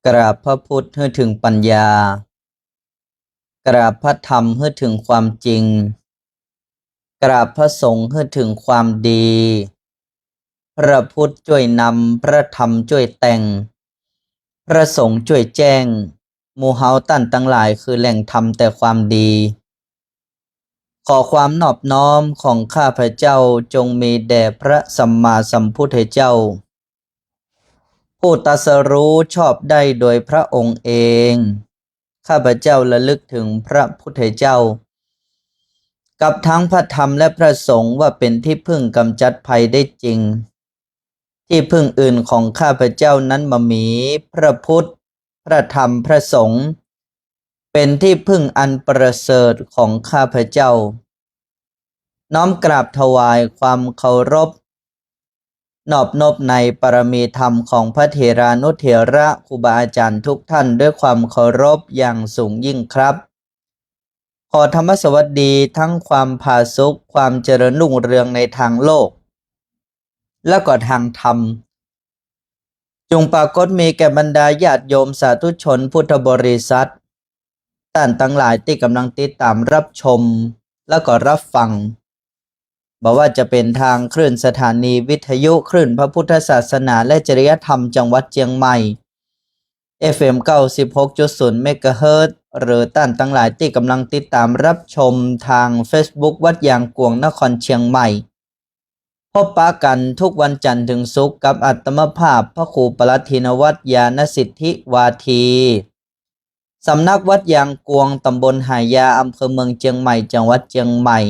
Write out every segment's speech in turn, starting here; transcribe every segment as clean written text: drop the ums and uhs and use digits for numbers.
กราบพระพุทธให้ถึงปัญญากราบพระธรรมให้ถึงความจริงกราบพระสงฆ์ให้ถึงความดีพระพุทธช่วยนำพระธรรมช่วยแต่งพระสงฆ์ช่วยแจ้งหมู่เฮาตั้นทั้งหลายคือแหล่งธรรมแต่ความดีขอความนอบน้อมของข้าพเจ้าจงมีแด่พระสัมมาสัมพุทธเจ้าผู้ตรัสรู้ชอบได้โดยพระองค์เองข้าพเจ้าระลึกถึงพระพุทธเจ้ากับทั้งพระธรรมและพระสงฆ์ว่าเป็นที่พึ่งกำจัดภัยได้จริงที่พึ่งอื่นของข้าพเจ้านั้นมามีพระพุทธพระธรรมพระสงฆ์เป็นที่พึ่งอันประเสริฐของข้าพเจ้าน้อมกราบถวายความเคารพนอบนบในปรมีธรรมของพระเถรานุเถระครูบาอาจารย์ทุกท่านด้วยความเคารพอย่างสูงยิ่งครับขอธรรมสวัสดีทั้งความผาสุกความเจริญรุ่งเรืองในทางโลกและก็ทางธรรมจงปรากฏมีแก่บรรดาญาติโยมสาธุชนพุทธบริษัทท่านทั้งหลายที่กำลังติดตามรับชมและก็รับฟังบอกว่าจะเป็นทางคลื่นสถานีวิทยุคลื่นพระพุทธศาสนาและจริยธรรมจังหวัดเชียงใหม่ FM 96.0 เมกะเฮิรตซ์หรือท่านทั้งหลายที่กำลังติดตามรับชมทาง Facebook วัดยางกวงนครเชียงใหม่พบปะกันทุกวันจันทร์ถึงศุกร์กับอัตมภาพพระครูปลัตถินวัตรญาณสิทธิวาทีสำนักวัดยางกวงตำบลหายาอำเภอเมืองเชียงใหม่จังหวัดเชียงใหม่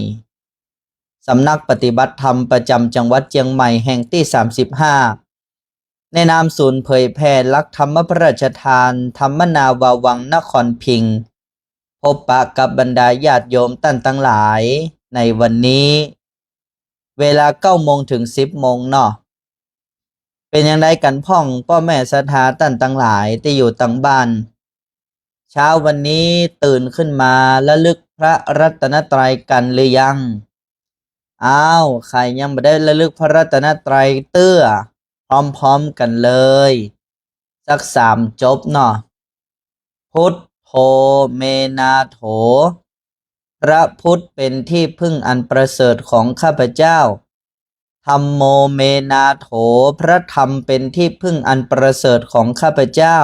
สำนักปฏิบัติธรรมประจำจังหวัดเชียงใหม่แห่งที่35ในนามศูนย์เผยแผ่หลักธรรมพระราชทานธรรมนาวาวังนครพิงค์พบปะกับบรรดาญาติโยมท่านทั้งหลายในวันนี้เวลา9 โมงถึง10 โมงเนาะเป็นยังไงกันพ่องพ่อแม่ศรัทธาท่านทั้งหลายที่อยู่ต่างบ้านเช้าวันนี้ตื่นขึ้นมาระลึกพระรัตนตรัยกันหรือยังอ้าวใครยังไม่ได้ระลึกพระรัตนตรัยเตื้อพร้อมๆกันเลยสัก3 จบเนาะพุทโธเมนาโถพระพุทธเป็นที่พึ่งอันประเสริฐของข้าพเจ้าธัมโมเมนาโถพระธรรมเป็นที่พึ่งอันประเสริฐของข้าพเจ้า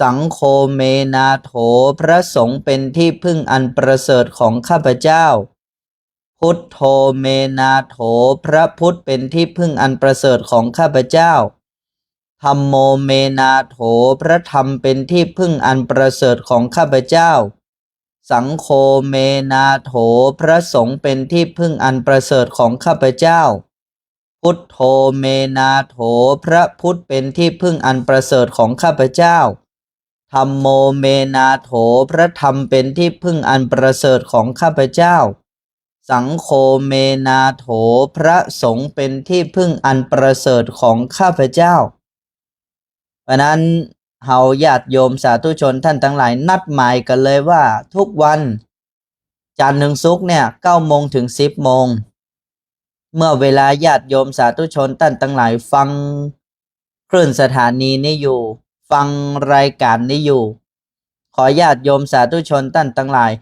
สังโฆเมนาโถพระสงฆ์เป็นที่พึ่งอันประเสริฐของข้าพเจ้าพุทโธเมนาโถพระพุทธเป็นที่พึ่งอันประเสริฐของข้าพเจ้าธัมโมเมนาโถพระธรรมเป็นที่พึ่งอันประเสริฐของข้าพเจ้าสังโฆเมนาโถพระสงฆ์เป็นที่พึ่งอันประเสริฐของข้าพเจ้าพุทโธเมนาโถพระพุทธเป็นที่พึ่งอันประเสริฐของข้าพเจ้าธัมโมเมนาโถพระธรรมเป็นที่พึ่งอันประเสริฐของข้าพเจ้าสังโฆเมนาโถพระสงฆ์เป็นที่พึ่งอันประเสริฐของข้าพเจ้าเพราะนั้นเฮาญาติโยมสาธุชนท่านทั้งหลายนัดหมายกันเลยว่าทุกวันจันทร์ถึงศุกร์เนี่ย9 โมงถึง10 โมงเมื่อเวลาญาติโยมสาธุชนท่านทั้งหลายฟังคลื่นสถานีนี้อยู่ฟังรายการนี้อยู่ขอญาติโยมสาธุชนท่านทั้งหลาย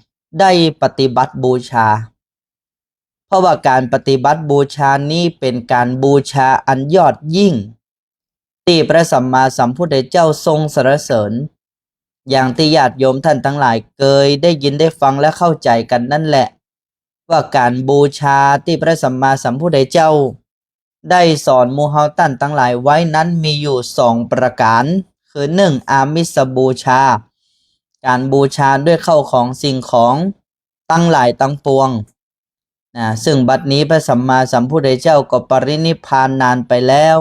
ได้ปฏิบัติบูชาเพราะว่าการปฏิบัติบูชานี้เป็นการบูชาอันยอดยิ่งที่พระสัมมาสัมพุทธเจ้าทรงสรรเสริญอย่างที่ญาติโยมท่านทั้งหลายเคยได้ยินได้ฟังและเข้าใจกันนั่นแหละว่าการบูชาที่พระสัมมาสัมพุทธเจ้าได้สอนหมู่เฮาท่านทั้งหลายไว้นั้นมีอยู่2 ประการคือ1อามิสบูชาการบูชาด้วยข้าวของสิ่งของตั้งหลายตั้งปวงซึ่งบัดนี้พระสัมมาสัมพุทธเจ้าก็ปรินิพพานนานไปแล้ว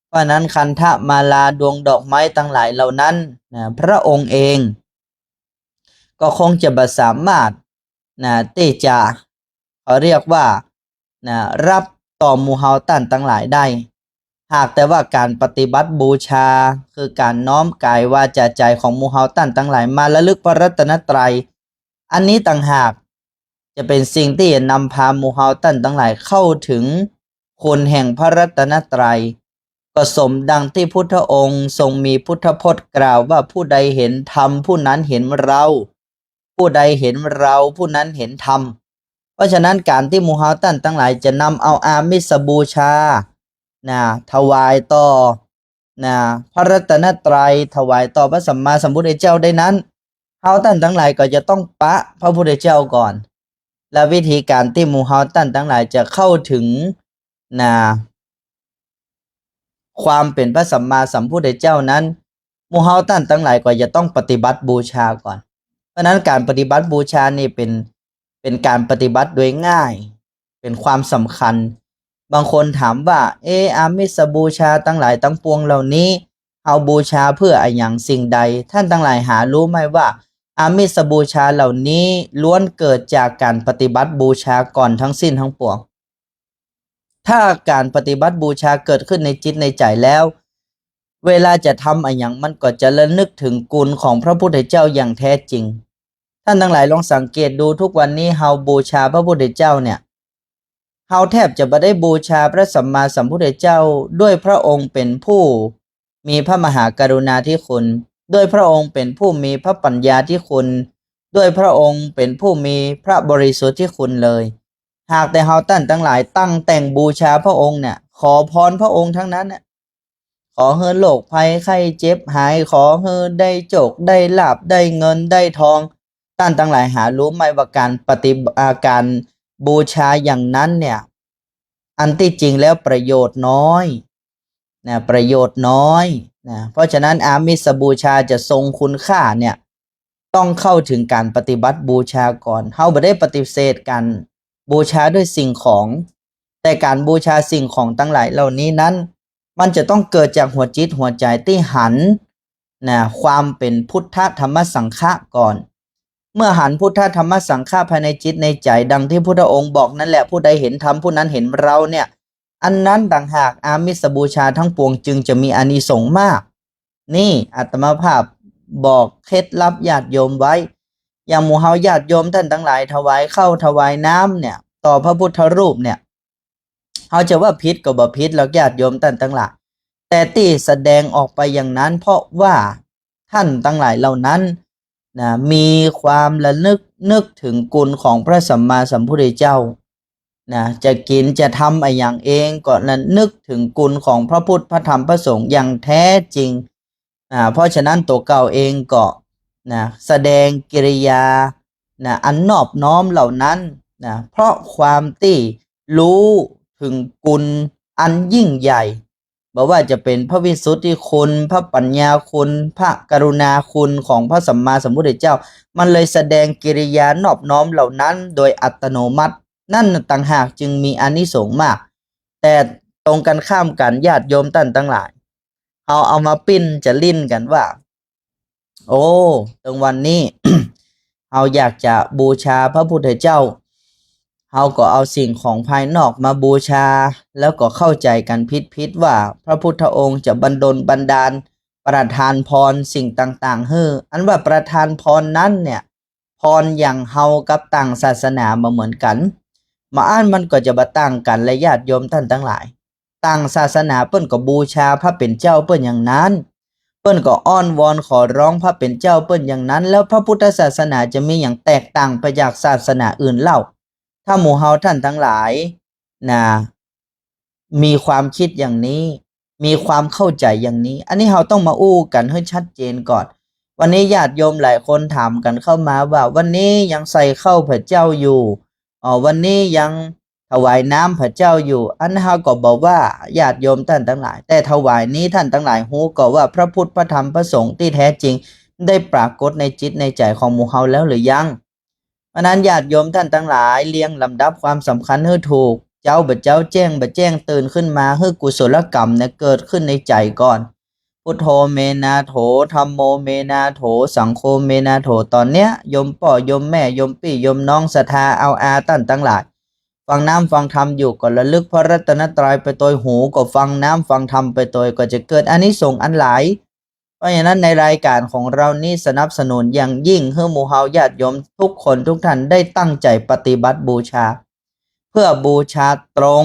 เพราะนั้นคันธมาลาดวงดอกไม้ทั้งหลายเหล่านั้นพระองค์เองก็คงจะบ่สามารถที่จะเขาเรียกว่ารับต่อหมู่เฮาท่านทั้งหลายได้หากแต่ว่าการปฏิบัติบูชาคือการน้อมกายวาจาใจของหมู่เฮาท่านทั้งหลายมาระลึกพระรัตนตรัยอันนี้ต่างหากจะเป็นสิ่งที่จะนำพาหมู่เฮาท่านทั้งหลายเข้าถึงคุณแห่งพระรัตนตรัย ก็สมดังที่พุทธองค์ทรงมีพุทธพจน์กล่าวว่าผู้ใดเห็นธรรมผู้นั้นเห็นเราผู้ใดเห็นเราผู้นั้นเห็นธรรมเพราะฉะนั้นการที่มูฮัมหมัดทั้งหลายจะนำเอาอามิสบูชาถวายต่อพระรัตนตรัยถวายต่อพระสัมมาสัมพุทธเจ้าได้นั้นเฮาท่านทั้งหลายก็จะต้องปะพระพุทธเจ้าก่อนและวิธีการที่มูฮัมหมัดทั้งหลายจะเข้าถึงความเป็นพระสัมมาสัมพุทธเจ้านั้นมูฮัมหมัดทั้งหลายก็จะต้องปฏิบัติบูชาก่อนเพราะนั้นการปฏิบัติบูชานี่เป็นการปฏิบัติโดยง่ายเป็นความสำคัญบางคนถามว่าอามิสบูชาทั้งหลายทั้งปวงเหล่านี้เอาบูชาเพื่ออะไรอย่างสิ่งใดท่านทั้งหลายหารู้ไหมว่าอามิสบูชาเหล่านี้ล้วนเกิดจากการปฏิบัติบูชาก่อนทั้งสิ้นทั้งปวงถ้าการปฏิบัติบูชาเกิดขึ้นในจิตในใจแล้วเวลาจะทำอะไรอย่างมันก็จะระลึกถึงกุลของพระพุทธเจ้าอย่างแท้จริงท่านทั้งหลายลองสังเกตดูทุกวันนี้เฮาบูชาพระพุทธเจ้าเนี่ยเฮาแทบจะไม่ได้บูชาพระสัมมาสัมพุทธเจ้าด้วยพระองค์เป็นผู้มีพระมหากรุณาธิคุณด้วยพระองค์เป็นผู้มีพระปัญญาธิคุณด้วยพระองค์เป็นผู้มีพระบริสุทธิ์ที่คุณเลยหากแต่เฮาท่านทั้งหลายตั้งแต่งบูชาพระองค์เนี่ยขอพรพระองค์ทั้งนั้นเนี่ยขอให้โรคภัยไข้เจ็บหายขอให้ได้โชคได้ลาภได้เงินได้ทองท่านทั้งหลายหารู้ไหมว่าการบูชาอย่างนั้นเนี่ยอันที่จริงแล้วประโยชน์น้อยประโยชน์น้อยเพราะฉะนั้นอามิสบูชาจะทรงคุณค่าเนี่ยต้องเข้าถึงการปฏิบัติบูชาก่อนเฮาไม่ได้ปฏิเสธการบูชาด้วยสิ่งของแต่การบูชาสิ่งของทั้งหลายเหล่านี้นั้นมันจะต้องเกิดจากหัวจิตหัวใจที่หันความเป็นพุทธธรรมสังฆะก่อนเมื่อหันพุทธธรรมสังฆะภายในจิตในใจดังที่พุทธองค์บอกนั่นแหละผู้ใดเห็นธรรมผู้นั้นเห็นเราเนี่ยอันนั้นต่างหากอามิสบูชาทั้งปวงจึงจะมีอานิสงส์มากนี่อาตมาภาพบอกเคล็ดลับญาติโยมไว้อย่างหมู่เฮาญาติโยมท่านทั้งหลายถวายข้าวถวายน้ำเนี่ยต่อพระพุทธรูปเนี่ยเฮาจะว่าผิดก็บ่ผิดแล้วญาติโยมท่านทั้งหลายแต่ที่แสดงออกไปอย่างนั้นเพราะว่าท่านทั้งหลายเหล่านั้นมีความระนึกถึงกุลของพระสัมมาสัมพุทธเจ้าจะกินจะทำอะไรอย่างเองก็นึกถึงกุลของพระพุทธพระธรรมพระสงฆ์อย่างแท้จริงเพราะฉะนั้นตัวเก่าเองก็แสดงกิริยาอันนอบน้อมเหล่านั้นเพราะความที่รู้ถึงกุลอันยิ่งใหญ่บอกว่าจะเป็นพระวิสุทธิคุณพระปัญญาคุณพระกรุณาคุณของพระสัมมาสัมพุทธเจ้ามันเลยแสดงกิริยานอบน้อมเหล่านั้นโดยอัตโนมัตินั่นต่างหากจึงมีอานิสงส์มากแต่ตรงกันข้ามกันญาติโยมท่านทั้งหลายเอามาปิ้นจะลิ้นกันว่าโอ้ตรงวันนี้ เราอยากจะบูชาพระพุทธเจ้าเราก็เอาสิ่งของภายนอกมาบูชาแล้วก็เข้าใจกันผิดว่าพระพุทธองค์จะบันดาลประทานพรสิ่งต่างๆให้อันว่าประทานพรนั้นเนี่ยพรอย่างเฮากับต่างศาสนามาเหมือนกันมาอ่านมันก็จะมาต่างกันและญาติโยมท่านทั้งหลายต่างศาสนาเปิ้นก็บูชาพระเป็นเจ้าเปิ้นอย่างนั้นเปิ้นก็อ้อนวอนขอร้องพระเป็นเจ้าเปิ้นอย่างนั้นแล้วพระพุทธศาสนาจะมีอย่างแตกต่างไปจากศาสนาอื่นเล่าถ้าหมู่เฮาท่านทั้งหลายมีความคิดอย่างนี้มีความเข้าใจอย่างนี้อันนี้เราต้องมาอู้กันให้ชัดเจนก่อนวันนี้ญาติโยมหลายคนถามกันเข้ามาว่าวันนี้ยังใส่ข้าวพระเจ้าอยู่วันนี้ยังถวายน้ำพระเจ้าอยู่อันเฮาก็บอกว่าญาติโยมท่านทั้งหลายแต่ถวายนี้ท่านทั้งหลายฮู้ก็ว่าพระพุทธพระธรรมพระสงฆ์ที่แท้จริงได้ปรากฏในจิตในใจของหมู่เฮาแล้วหรือยังเพราะนั้นญาติโยมท่านทั้งหลายเรียงลำดับความสำคัญให้ถูกเจ้าแจ้งตื่นขึ้นมาให้กุศลกรรมเนี่ยเกิดขึ้นในใจก่อนพุทโธเมนาโถธัมโมเมนาโถสังโฆเมนาโถตอนเนี้ยโยมพ่อโยมแม่โยมพี่โยมน้องศรัทธาเอาอาท่านทั้งหลายฟังน้ำฟังธรรมอยู่ก็ระลึกพระรัตนตรัยไปโดยหูก็ฟังน้ำฟังธรรมไปโดยก็จะเกิดอานิสงส์อันหลายเพราะฉะนั้นในรายการของเรานี้สนับสนุนอย่างยิ่งให้หมู่เฮาญาติโยมทุกคนทุกท่านได้ตั้งใจปฏิบัติบูชาเพื่อบูชาตรง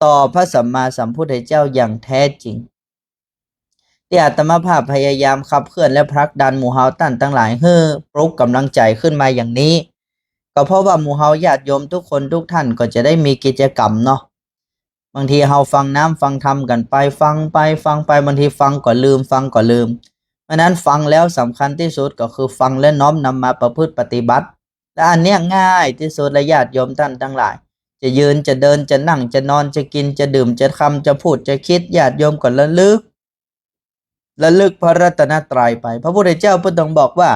ต่อพระสัมมาสัมพุทธเจ้าอย่างแท้จริงที่อาตมาภาพพยายามขับเคลื่อนและผลักดันหมู่เฮาตั้นทั้งหลายให้ปลุกกำลังใจขึ้นมาอย่างนี้ ก็เพราะว่าหมู่เฮาญาติโยมทุกคนทุกท่านก็จะได้มีกิจกรรมเนาะบางทีเฮาฟังน้ำฟังธรรมกันไปฟังไปบางทีฟังก็ลืมเพราะนั้นฟังแล้วสำคัญที่สุดก็คือฟังและน้อมนำมาประพฤติปฏิบัติและอันเนี้ยง่ายที่สุดและญาติโยมท่านทั้งหลาย จะยืนจะเดินจะนั่งจะนอนจะกินจะดื่มจะคำจะพูดจะคิดญาติโยมก็ระลึกพระรัตนตรัยไปพระพุทธเจ้าพระองค์บอกว่า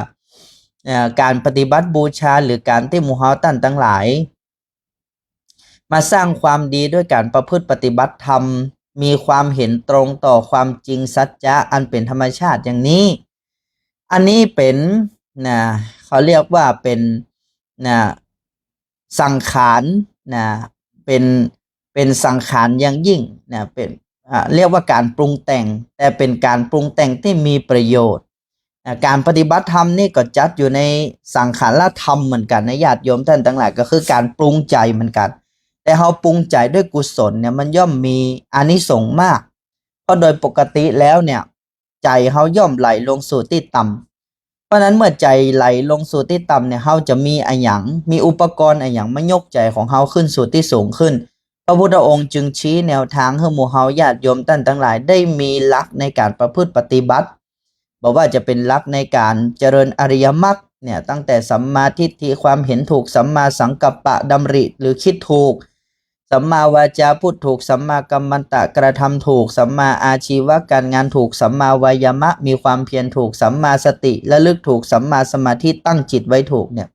การปฏิบัติบูชาหรือการที่หมู่เฮาท่านทั้งหลายมาสร้างความดีด้วยการประพฤติปฏิบัติธรรมมีความเห็นตรงต่อความจริงสัจจะอันเป็นธรรมชาติอย่างนี้อันนี้เป็นเขาเรียกว่าเป็นสังขารเป็นสังขารอย่างยิ่งเป็นเรียกว่าการปรุงแต่งแต่เป็นการปรุงแต่งที่มีประโยชน์การปฏิบัติธรรมนี่ก็จัดอยู่ในสังขารธรรมเหมือนกันนะญาติโยมท่านทั้งหลายก็คือการปรุงใจเหมือนกันแต่เราปรุงใจด้วยกุศลเนี่ยมันย่อมมีอานิสงส์มากเพราะโดยปกติแล้วเนี่ยใจเราย่อมไหลลงสู่ที่ต่ำเพราะนั้นเมื่อใจไหลลงสู่ที่ต่ำเนี่ยเราจะมีมีอุปกรณ์อย่างมายกใจของเราขึ้นสู่ที่สูงขึ้นพระพุทธองค์จึงชี้แนวทางให้หมู่เฮาญาติโยมท่านทั้งหลายได้มีหลักในการประพฤติปฏิบัติบอกว่าจะเป็นหลักในการเจริญอริยมรรคเนี่ยตั้งแต่สัมมาทิฏฐิความเห็นถูกสัมมาสังกัปปะดำริหรือคิดถูกสัมมาวาจาพูดถูกสัมมากัมมันตะกระทำถูกสัมมาอาชีวะการงานถูกสัมมาวายามะมีความเพียรถูกสัมมาสติระลึกถูกสัมมาสมาธิตั้งจิตไว้ถูกเนี่ย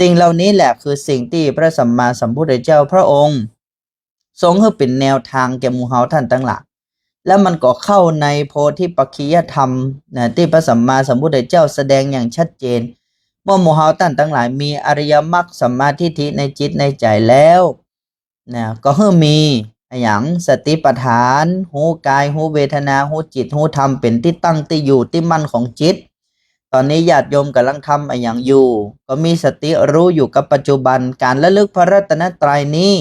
สิ่งเหล่านี้แหละคือสิ่งที่พระสัมมาสัมพุทธเจ้าพระองค์ทรงให้เป็นแนวทางแก่หมู่เฮาท่านทั้งหลายแล้วมันก็เข้าในโพธิปัจขิยธรรมที่พระสัมมาสัมพุทธเจ้าแสดงอย่างชัดเจนเมื่อหมู่เฮาท่านทั้งหลายมีอริยมรรคสัมมาทิฏฐิในจิตในใจแล้วก็ให้มีอย่างสติปัฏฐานหูกายหูเวทนาหูจิตหูธรรมเป็นที่ตั้งที่อยู่ที่มั่นของจิตตอนนี้ญาติโยมกำลังทำอย่างอยู่ก็มีสติรู้อยู่กับปัจจุบันการระลึกพระรัตนตรัยนี้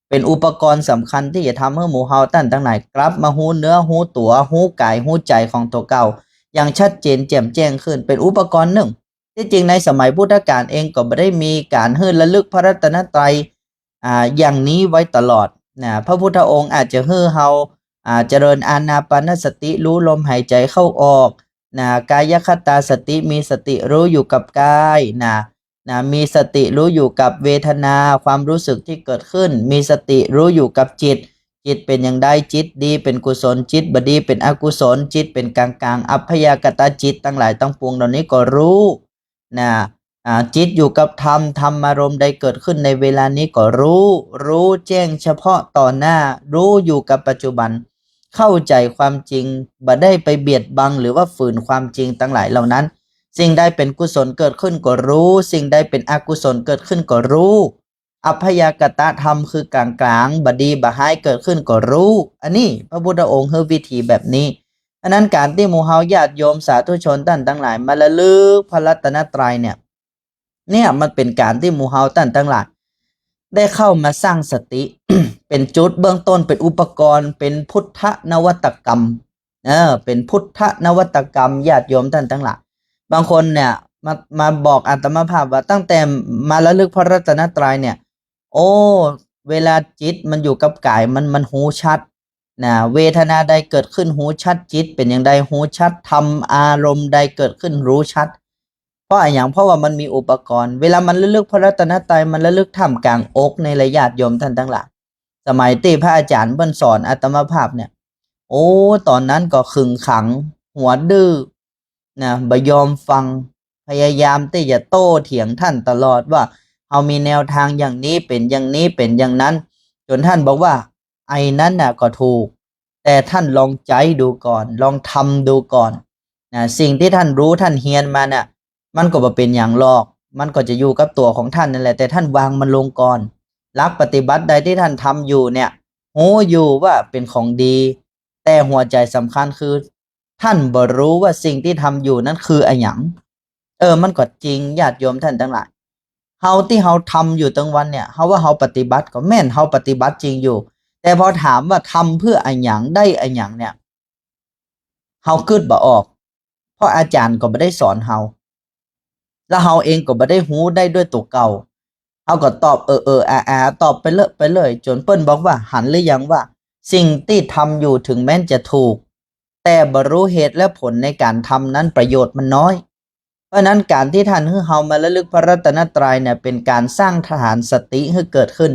เป็นอุปกรณ์สำคัญที่จะทำให้หมู่เฮาท่านทั้งหลายกลับมาหูเนื้อหูตัวหูกายหูใจของตัวเก่าอย่างชัดเจนแจ่มแจ้งขึ้นเป็นอุปกรณ์หนึ่งที่จริงในสมัยพุทธกาลเองก็ไม่ได้มีการให้ระลึกพระรัตนตรัยอย่างนี้ไว้ตลอดพระพุทธองค์อาจจะให้เฮาเจริญอานาปานสติรู้ลมหายใจเข้าออกกายคตาสติมีสติรู้อยู่กับกายมีสติรู้อยู่กับเวทนาความรู้สึกที่เกิดขึ้นมีสติรู้อยู่กับจิตเป็นอย่างใดจิตดีเป็นกุศลจิตบดีเป็นอกุศลจิตเป็นกลางอัพยากตาจิตทั้งหลายทั้งปวงเหล่านี้ก็รู้จิตอยู่กับธรรมอารมณ์ใดเกิดขึ้นในเวลานี้ก็รู้แจ้งเฉพาะต่อหน้ารู้อยู่กับปัจจุบันเข้าใจความจริงบ่ได้ไปเบียดบังหรือว่าฝืนความจริงทั้งหลายเหล่านั้นสิ่งใดเป็นกุศลเกิดขึ้นก็รู้สิ่งใดเป็นอกุศลเกิดขึ้นก็รู้อัพยากตธรรมคือกลางบดีบหายเกิดขึ้นก็รู้อันนี้พระพุทธองค์ให้วิธีแบบนี้อันนั้นการที่หมู่เฮาญาติโยมสาธุชนท่านทั้งหลายมาระลึกพระรัตนตรัยเนี่ยมันเป็นการที่หมู่เฮาท่านทั้งหลายได้เข้ามาสร้างสติ เป็นจุดเบื้องต้นเป็นอุปกรณ์เป็นพุทธนวัตกรรมเป็นพุทธนวัตกรรมญาติโยมท่านทั้งหลายบางคนเนี่ยมาบอกอาตมาภาพว่าตั้งแต่มาระลึกพระรัตนตรัยเนี่ยโอ้เวลาจิตมันอยู่กับกายมันหูชัดเวทนาใดเกิดขึ้นหูชัดจิตเป็นอย่างใดหูชัดธรรมอารมณ์ใดเกิดขึ้นรู้ชัดเพราะเพราะว่ามันมีอุปกรณ์เวลามันระลึกพระรัตนตรัยมันระลึกท่ามกลางอกในระยะโยมท่านทั้งหลายสมัยที่พระอาจารย์เพิ่นสอนอาตมาภาพเนี่ยโอ้ตอนนั้นก็ขึงขังหัวดื้อบ่ยอมฟังพยายามที่จะโต้เถียงท่านตลอดว่าเอามีแนวทางอย่างนี้เป็นอย่างนี้เป็นอย่างนั้นจนท่านบอกว่าไอ้นั้นน่ะก็ถูกแต่ท่านลองใจดูก่อนลองทำดูก่อนสิ่งที่ท่านรู้ท่านเฮียนมาน่ะมันก็บ่เป็นอย่างหรอกมันก็จะอยู่กับตัวของท่านนั่นแหละแต่ท่านวางมันลงก่อนหลักปฏิบัติใดที่ท่านทำอยู่เนี่ยโหอยู่ว่าเป็นของดีแต่หัวใจสำคัญคือท่านบ่รู้ว่าสิ่งที่ทำอยู่นั้นคืออะไรอย่างมันก็จริงญาติโยมท่านทั้งหลายเฮาที่เฮาทำอยู่ตั้งวันเนี่ยเฮาว่าเฮาปฏิบัติก็แม่นเฮาปฏิบัติจริงอยู่ แต่พอถามว่าทำเพื่ออะไรหยังได้อะไรหยังเนี่ยเฮาคิดบ่ออกเพราะอาจารย์ก็ไม่ได้สอนเฮาแล้วเฮาเองก็ไม่ได้หูได้ด้วยตัวเก่าเฮาก็ตอบตอบไปเลยจนเปิ้นบอกว่าหันหรือยังว่าสิ่งที่ทำอยู่ถึงแม้นจะถูกแต่บ่รู้เหตุและผลในการทำนั้นประโยชน์มันน้อยเพราะนั้นการที่ท่านให้เฮามาระลึกพระรัตนตรัยเนี่ยเป็นการสร้างฐานสติให้เกิดขึ้น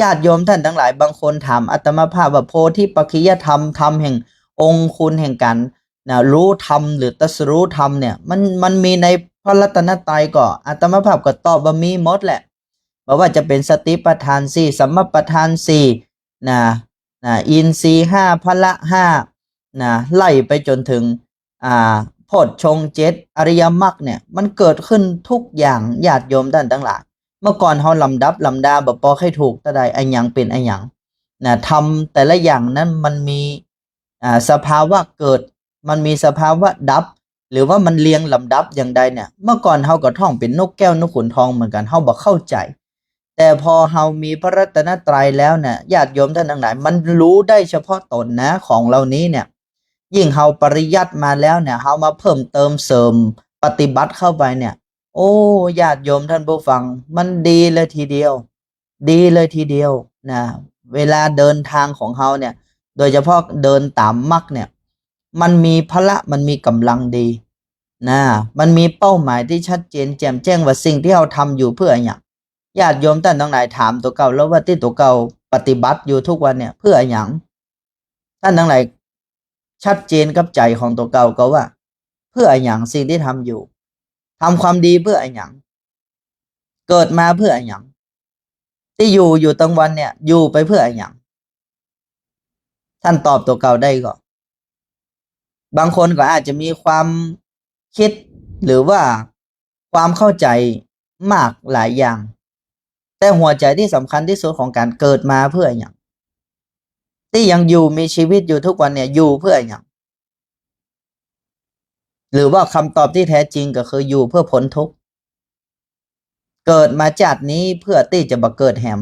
ญาติโยมท่านทั้งหลายบางคนถามอาตมาภาพว่าโพธิปัจขิยธรรมธรรมแห่งองค์คุณแห่งการรู้ธรรมหรือตรัสรู้ธรรมเนี่ยมันมีในพระรัตนตรัยก็อาตมาภาพก็ตอบว่ามีหมดแหละบอกว่าจะเป็นสติปัฏฐานสี่สัมมาปัฏฐานสี่นะอินทรีย์ห้าพละห้าไล่ไปจนถึงโพชฌงค์เจ็ดอริยมรรคเนี่ยมันเกิดขึ้นทุกอย่างญาติโยมท่านทั้งหลายเมื่อก่อนเฮาลำดับลำดาบ่พอให้ถูกแต่ใดไอ้หยังเป็นไอ้หยังทำแต่ละอย่างนั้นมันมีสภาวะเกิดมันมีสภาวะดับหรือว่ามันเรียงลำดับอย่างใดเนี่ยเมื่อก่อนเฮาก็ท่องเป็นนกแก้วนกขุนทองเหมือนกันเฮาบ่เข้าใจแต่พอเฮามีพระรัตนตรัยแล้วเนี่ยญาติโยมท่านทั้งหลายมันรู้ได้เฉพาะตนนะของเหล่านี้เนี่ยยิ่งเฮาปริยัติมาแล้วเนี่ยเฮามาเพิ่มเติมเสริมปฏิบัติเข้าไปเนี่ยโอ้ญาติโยมท่านผู้ฟังมันดีเลยทีเดียวดีเลยทีเดียวนะเวลาเดินทางของเฮาเนี่ยโดยเฉพาะเดินตามมรรคเนี่ยมันมีพละมันมีกำลังดีนะมันมีเป้าหมายที่ชัดเจนแจ่มแจ้งว่าสิ่งที่เราทำอยู่เพื่ออะไรญาติโยมท่านทั้งหลายถามตัวเก่าแล้วว่าที่ตัวเก่าปฏิบัติอยู่ทุกวันเนี่ยเพื่ออะไรท่านทั้งหลายชัดเจนกับใจของตัวเก่าก็ว่าเพื่ออะไรสิ่งที่ทำอยู่ทำความดีเพื่ออะไรเกิดมาเพื่ออะไรที่อยู่ตั้งวันเนี่ยอยู่ไปเพื่ออะไรท่านตอบตัวเก่าได้ก็บางคนก็อาจจะมีความคิดหรือว่าความเข้าใจมากหลายอย่างแต่หัวใจที่สำคัญที่สุดของการเกิดมาเพื่ออย่างที่ยังอยู่มีชีวิตอยู่ทุกวันเนี่ยอยู่เพื่ออย่างหรือว่าคำตอบที่แท้จริงก็คืออยู่เพื่อพ้นทุกข์เกิดมาชาตินี้เพื่อที่จะบัเกิดแหม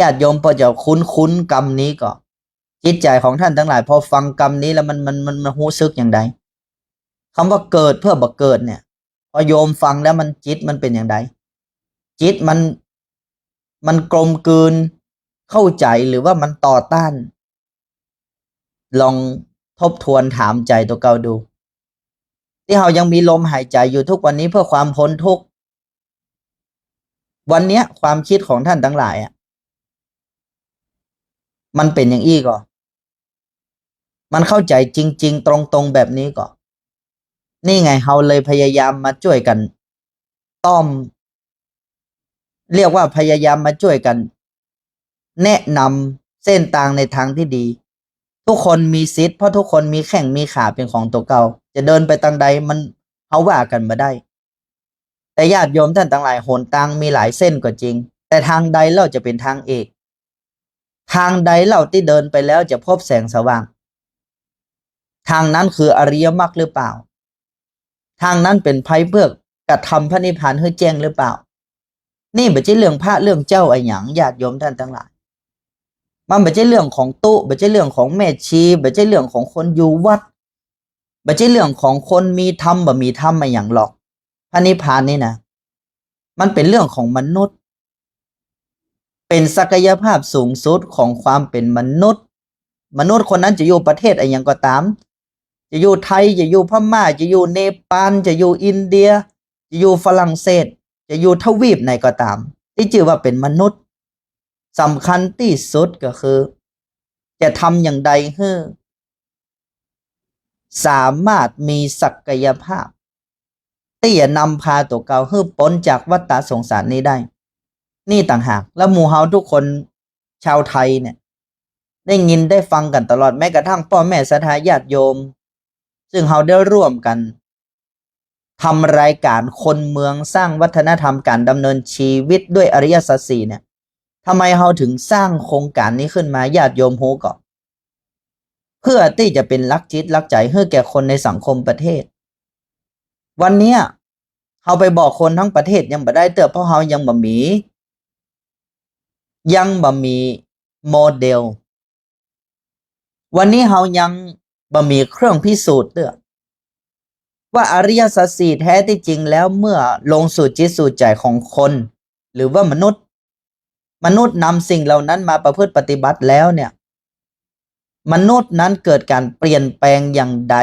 ญาติโยมพอจะคุ้นกรรมนี้ก็จิตใจของท่านทั้งหลายพอฟังกรรมนี้แล้วมันรู้สึกอย่างไรคำว่าเกิดเพื่อบัเกิดเนี่ยพอโยมฟังแล้วมันจิตมันเป็นอย่างไรจิตมันกลมกลืนเข้าใจหรือว่ามันต่อต้านลองทบทวนถามใจตัวเก่าดูที่เรายังมีลมหายใจอยู่ทุกวันนี้เพื่อความพ้นทุกข์วันนี้ความคิดของท่านทั้งหลายมันเป็นอย่างอี้ก็มันเข้าใจจริงๆตรงๆแบบนี้ก็นี่ไงเราเลยพยายามมาช่วยกันต้อมเรียกว่าพยายามมาช่วยกันแนะนำเส้นทางในทางที่ดีทุกคนมีสิทธิ์เพราะทุกคนมีแข้งมีขาเป็นของตัวเก่าจะเดินไปทางใดมันเขาว่ากันมาได้แต่ญาติโยมท่านทั้งหลายหนทางมีหลายเส้นก็จริงแต่ทางใดเราจะเป็นทางเอกทางใดเราที่เดินไปแล้วจะพบแสงสว่างทางนั้นคืออริยมรรคหรือเปล่าทางนั้นเป็นภัยเพื่อกระทำพระนิพพานให้แจ้งหรือเปล่านี่ไม่ใช่เรื่องพระเรื่องเจ้าไอ้หยังญาติโยมท่านทั้งหลายมันไม่ใช่เรื่องของตู้ไม่ใช่เรื่องของแม่ชีไม่ใช่เรื่องของคนอยู่วัดไม่ใช่เรื่องของคนมีธรรมบ่มีธรรมมาอย่างหรอกพระนิพพานนี่นะมันเป็นเรื่องของมนุษย์เป็นศักยภาพสูงสุดของความเป็นมนุษย์มนุษย์คนนั้นจะอยู่ประเทศอะไรอย่างก็ตามจะอยู่ไทยจะอยู่พม่าจะอยู่เนปาลจะอยู่อินเดียจะอยู่ฝรั่งเศสจะอยู่ทวีปไหนก็ตามที่ชื่อว่าเป็นมนุษย์สำคัญที่สุดก็คือจะทำอย่างใดให้สามารถมีศักยภาพที่จะนำพาตัวเก่าให้พ้นจากวัฏสงสารนี้ได้นี่ต่างหากแล้วหมู่เฮาทุกคนชาวไทยเนี่ยได้ยินได้ฟังกันตลอดแม้กระทั่งพ่อแม่ศรัทธาญาติโยมซึ่งเฮาได้ร่วมกันทำรายการคนเมืองสร้างวัฒนธรรมการดำเนินชีวิตด้วยอริยสัจสี่เนี่ยทำไมเฮาถึงสร้างโครงการนี้ขึ้นมาญาติโยมฮู้ก่อนเพื่อที่จะเป็นลักจิตลักใจให้แก่คนในสังคมประเทศวันเนี้ยเฮาไปบอกคนทั้งประเทศยังบ่ได้เพราะเฮายังบ่มี โมเดลวันนี้เฮายังบ่มีเครื่องพิสูจน์เด้อว่าอริยสัจสี่แท้ที่จริงแล้วเมื่อลงสู่จิตสู่ใจของคน หรือว่ามนุษย์นำสิ่งเหล่านั้นมาประพฤติปฏิบัติแล้วเนี่ยมนุษย์นั้นเกิดการเปลี่ยนแปลงอย่างใด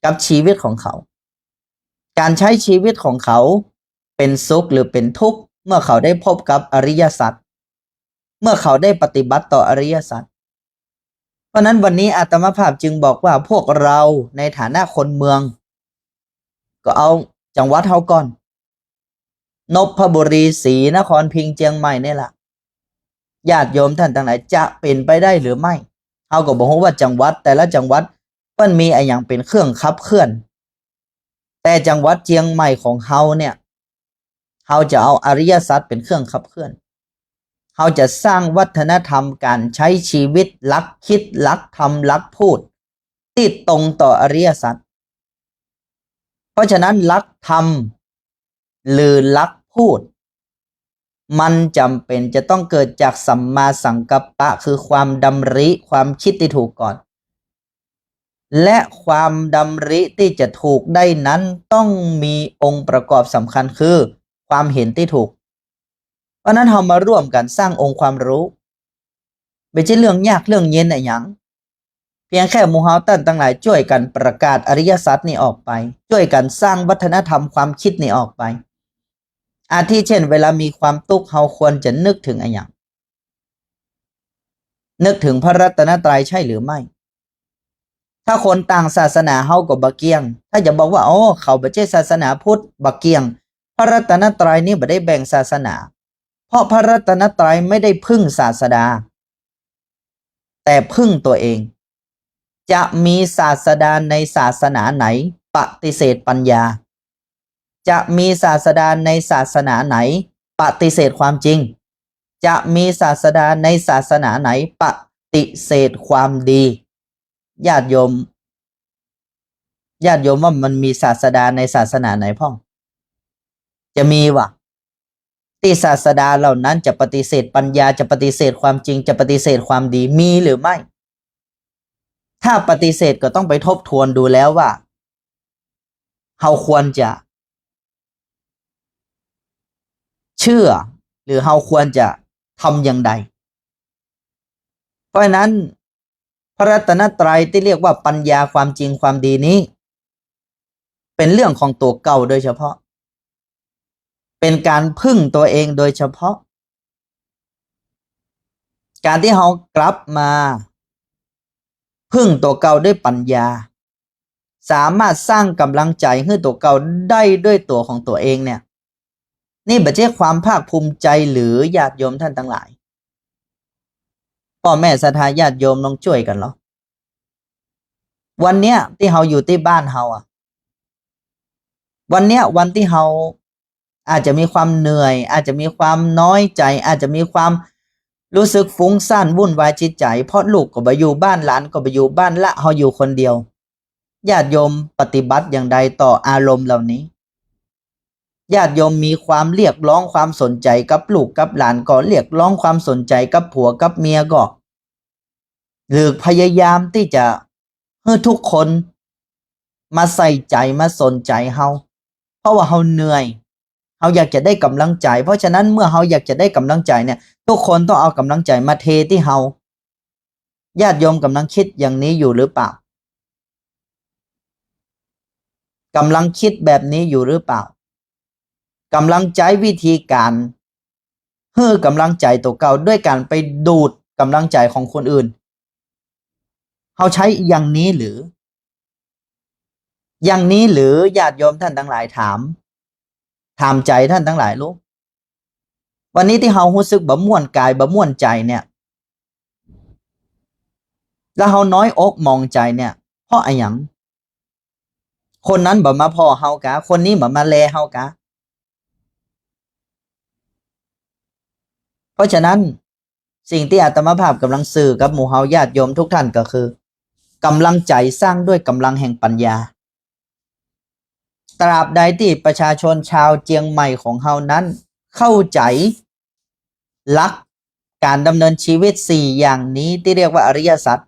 กับชีวิตของเขา การใช้ชีวิตของเขาเป็นสุขหรือเป็นทุกข์เมื่อเขาได้พบกับอริยสัจเมื่อเขาได้ปฏิบัติต่ออริยสัจเพราะนั้นวันนี้อาตมาภาพจึงบอกว่าพวกเราในฐานะคนเมืองก็เอาจังหวัดเฮาก่อนนพบุรีศรีนครพิงค์เชียงใหม่นี่แหละญาติโยมท่านทั้งหลายจะเป็นไปได้หรือไม่เฮาก็บอกว่าจังหวัดแต่ละจังหวัดมันมีอะไรอย่างเป็นเครื่องขับเคลื่อนแต่จังหวัดเชียงใหม่ของเฮาเนี่ยเฮาจะเอาอริยสัจเป็นเครื่องขับเคลื่อนเฮาจะสร้างวัฒนธรรมการใช้ชีวิตลักคิดลักทำลักพูดที่ตรงต่ออริยสัจเพราะฉะนั้นลักทำหรือลักพูดมันจำเป็นจะต้องเกิดจากสัมมาสังกัปปะคือความดำริความคิดที่ถูกก่อนและความดำริที่จะถูกได้นั้นต้องมีองค์ประกอบสำคัญคือความเห็นที่ถูกเพราะนั้นเรามาร่วมกันสร้างองค์ความรู้ไม่ใช่เรื่องยากเรื่องเย็นอะไรอย่างเพียงแค่หมู่เฮาตั้งหลายช่วยกันประกาศอริยสัจนี้ออกไปช่วยกันสร้างวัฒนธรรมความคิดนี้ออกไปอาทิเช่นเวลามีความทุกข์เฮาควรจะนึกถึงอะไรอย่างนึกถึงพระรัตนตรัยใช่หรือไม่ถ้าคนต่างศาสนาเฮาก็บ่เกี่ยงถ้าจะบอกว่าเขาบ่ใช่ศาสนาพุทธบ่เกี่ยงพระรัตนตรัยนี้บ่ได้แบ่งศาสนาเพราะพระรัตนตรัยไม่ได้พึ่งศาสดาแต่พึ่งตัวเองจะมีศาสดาในศาสนาไหนปฏิเสธปัญญาจะมีศาสดาในศาสนาไหนปฏิเสธความจริงจะมีศาสดาในศาสนาไหนปฏิเสธความดีญาติโยมว่ามันมีศาสดาในศาสนาไหนพ่องจะมีวะที่ศาสดาเหล่านั้นจะปฏิเสธปัญญาจะปฏิเสธความจริงจะปฏิเสธความดีมีหรือไม่ถ้าปฏิเสธก็ต้องไปทบทวนดูแล้วว่าเราควรจะเชื่อหรือเราควรจะทำอย่างใดเพราะฉะนั้นพระรัตนตรัยที่เรียกว่าปัญญาความจริงความดีนี้เป็นเรื่องของตัวเก่าโดยเฉพาะเป็นการพึ่งตัวเองโดยเฉพาะการที่เรากลับมาพึ่งตัวเก่าด้วยปัญญาสามารถสร้างกำลังใจให้ตัวเก่าได้ด้วยตัวของตัวเองเนี่ยนี่ไม่ใช่ความภาคภูมิใจหรือญาติโยมท่านทั้งหลายพ่อแม่ศรัทธาญาติโยมลองช่วยกันเหรอวันเนี้ยที่เราอยู่ที่บ้านเราวันเนี้ยวันที่เราอาจจะมีความเหนื่อยอาจจะมีความน้อยใจอาจจะมีความรู้สึกฟุ้งซ่านวุ่นวายจิตใจเพราะลูกก็ไปอยู่บ้านหลานก็ไปอยู่บ้านละเราอยู่คนเดียวญาติโยมปฏิบัติอย่างใดต่ออารมณ์เหล่านี้ญาติโยมมีความเรียกร้องความสนใจกับลูกกับหลานก็เรียกร้องความสนใจกับผัวกับเมียก็หรือพยายามที่จะให้ทุกคนมาใส่ใจมาสนใจเฮาเพราะว่าเฮาเหนื่อยเฮาอยากจะได้กำลังใจเพราะฉะนั้นเมื่อเฮาอยากจะได้กำลังใจเนี่ยทุกคนต้องเอากำลังใจมาเทที่เฮาญาติโยมกำลังคิดอย่างนี้อยู่หรือเปล่ากำลังคิดแบบนี้อยู่หรือเปล่ากำลังใจวิธีการเพื่อกำลังใจตัวเก่าด้วยการไปดูดกำลังใจของคนอื่นเฮาใช้อย่างนี้หรืออย่างนี้หรือญาติโยมท่านทั้งหลายถามใจท่านทั้งหลายรู้วันนี้ที่เฮารู้สึกบ่ม่วนกายบ่ม่วนใจเนี่ยแล้วเฮาน้อยอกมองใจเนี่ยเพราะอะไรหยังคนนั้นบ่มาพอเฮากะคนนี้บ่มาแลเฮากะเพราะฉะนั้นสิ่งที่อาตมาภาพกำลังสื่อกับหมู่เฮาญาติโยมทุกท่านก็คือกำลังใจสร้างด้วยกำลังแห่งปัญญาตราบใดที่ประชาชนชาวเจียงใหม่ของเฮานั้นเข้าใจหลัก การดำเนินชีวิต4อย่างนี้ที่เรียกว่าอริยสัจ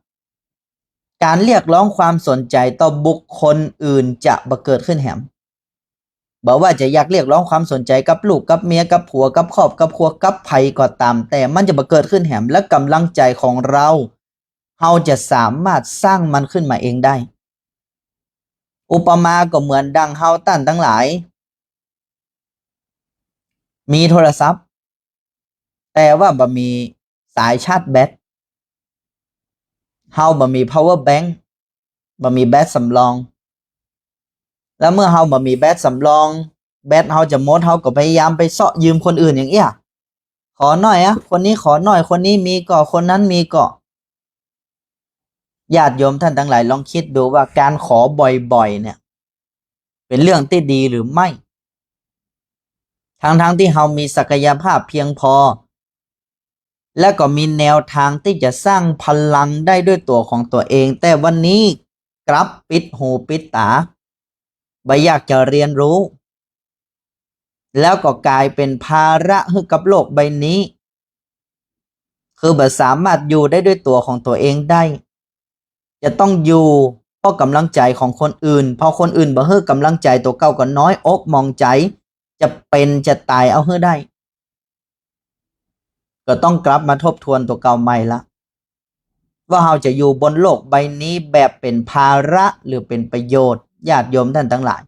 การเรียกร้องความสนใจต่อบุคคลอื่นจะบ่เกิดขึ้นแหมบอกว่าจะอยากเรียกร้องความสนใจกับลูกกับเมียกับผัวกับครอบกับครัวกับไผก็ตามแต่มันจะบ่เกิดขึ้นแหมและกำลังใจของเราจะสามารถสร้างมันขึ้นมาเองได้อุปมาก็เหมือนดังเฮาตั้นทั้งหลายมีโทรศัพท์แต่ว่าบ่มีสายชาร์จแบตเฮาบ่มี power bank บ่มีแบตสำรองแล้วเมื่อเฮาบ่มีแบตสำรองแบตเฮาจะหมดเฮาก็พยายามไปเสาะยืมคนอื่นอย่างเอี้ยขอหน่อยคนนี้ขอหน่อยคนนี้มีก็คนนั้นมีก็ญาติโยมท่านทั้งหลายลองคิดดูว่าการขอบ่อยๆเนี่ยเป็นเรื่องที่ดีหรือไม่ทั้งที่เฮามีศักยภาพเพียงพอและก็มีแนวทางที่จะสร้างพลังได้ด้วยตัวของตัวเองแต่วันนี้กลับปิดหูปิดตาบ่อยากจะเรียนรู้แล้วก็กลายเป็นภาระให้กับโลกใบนี้คือบ่สามารถอยู่ได้ด้วยตัวของตัวเองได้จะต้องอยู่เพราะกำลังใจของคนอื่นพอคนอื่นบ่ให้กำลังใจตัวเก่าก็น้อยอกมองใจจะเป็นจะตายเอาให้ได้ก็ต้องกลับมาทบทวนตัวเก่าใหม่ละว่าเราจะอยู่บนโลกใบนี้แบบเป็นภาระหรือเป็นประโยชน์ญาติโยมท่านทั้งหลาย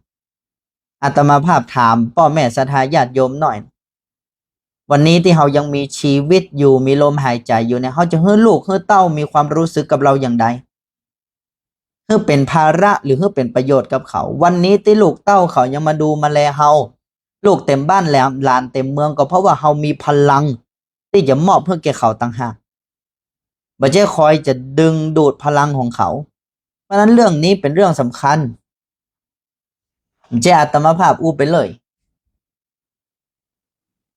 อาตมาภาพถามพ่อแม่ศรัทธาญาติโยมหน่อยวันนี้ที่เรายังมีชีวิตอยู่มีลมหายใจอยู่เนี่ยเราจะให้ลูกให้เต้ามีความรู้สึกกับเราอย่างใดให้เป็นภาระหรือให้เป็นประโยชน์กับเขาวันนี้ที่ลูกเต้าเขายังมาดูมาแลเราลูกเต็มบ้านแล้วลานเต็มเมืองก็เพราะว่าเรามีพลังที่จะมอบเพื่อแก่เขาต่างหากบ่ใช่คอยจะดึงดูดพลังของเขาเพราะนั้นเรื่องนี้เป็นเรื่องสำคัญจะอาตมาภาพอู้ไปเลย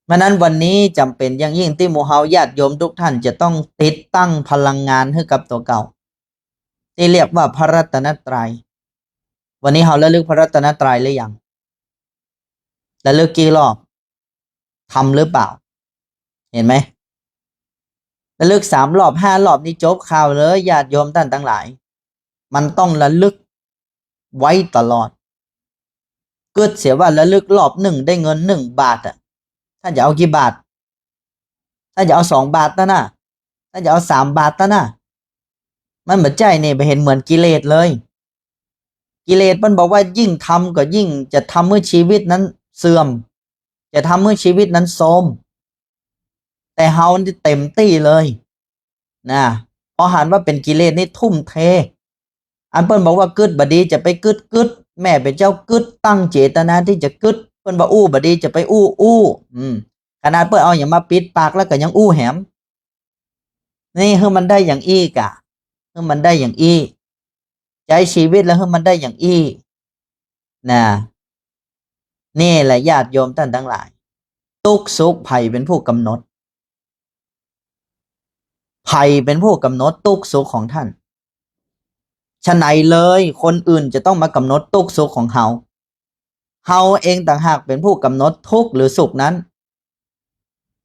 เพราะนั้นวันนี้จำเป็นอย่างยิ่งที่หมู่เฮาญาติโยมทุกท่านจะต้องติดตั้งพลังงานให้กับตัวเก่าที่เรียกว่าพระรัตนตรัยวันนี้เฮาระลึกพระรัตนตรัยหรือยังระลึกกี่รอบทำหรือเปล่าเห็นไหมระลึก3 รอบ5 รอบนี่จบข่าวเลยญาติโยมท่านทั้งหลายมันต้องระลึกไว้ตลอดเกิดเสียว่าระลึกรอบ1ได้เงิน1 บาทถ้าจะเอากี่บาทถ้าจะเอา2 บาทนะถ้าจะเอา3 บาทนะมันเหมือนใจเนี่ยไปเห็นเหมือนกิเลสเลยกิเลสมันบอกว่ายิ่งทำก็ยิ่งจะทำให้ชีวิตนั้นเสื่อมจะทำให้ชีวิตนั้นโทรมแต่เฮานี่เต็มที่เลยนะพอหันว่าเป็นกิเลสนี่ทุ่มเทอันเปิ้นบอกว่ากึดบดีจะไปกึดแม่เป็นเจ้ากึดตั้งเจตนาที่จะกึดเปิ้นบอกอู้บดีจะไปอู้ขนาดเปิ้นเอาอย่างมาปิดปากแล้วก็ยังอู้แหมนี่คือมันได้อย่างอี้กะคือมันได้อย่างอี้ใจชีวิตแล้วคือมันได้อย่างอี้นะนี่แหละญาติโยมท่านทั้งหลายทุกข์สุขภัยเป็นผู้กำหนดภัยเป็นผู้กำหนดทุกข์สุขของท่านฉะไหนเลยคนอื่นจะต้องมากำหนดทุกข์สุขของเฮาเองต่างหากเป็นผู้กำหนดทุกข์หรือสุขนั้น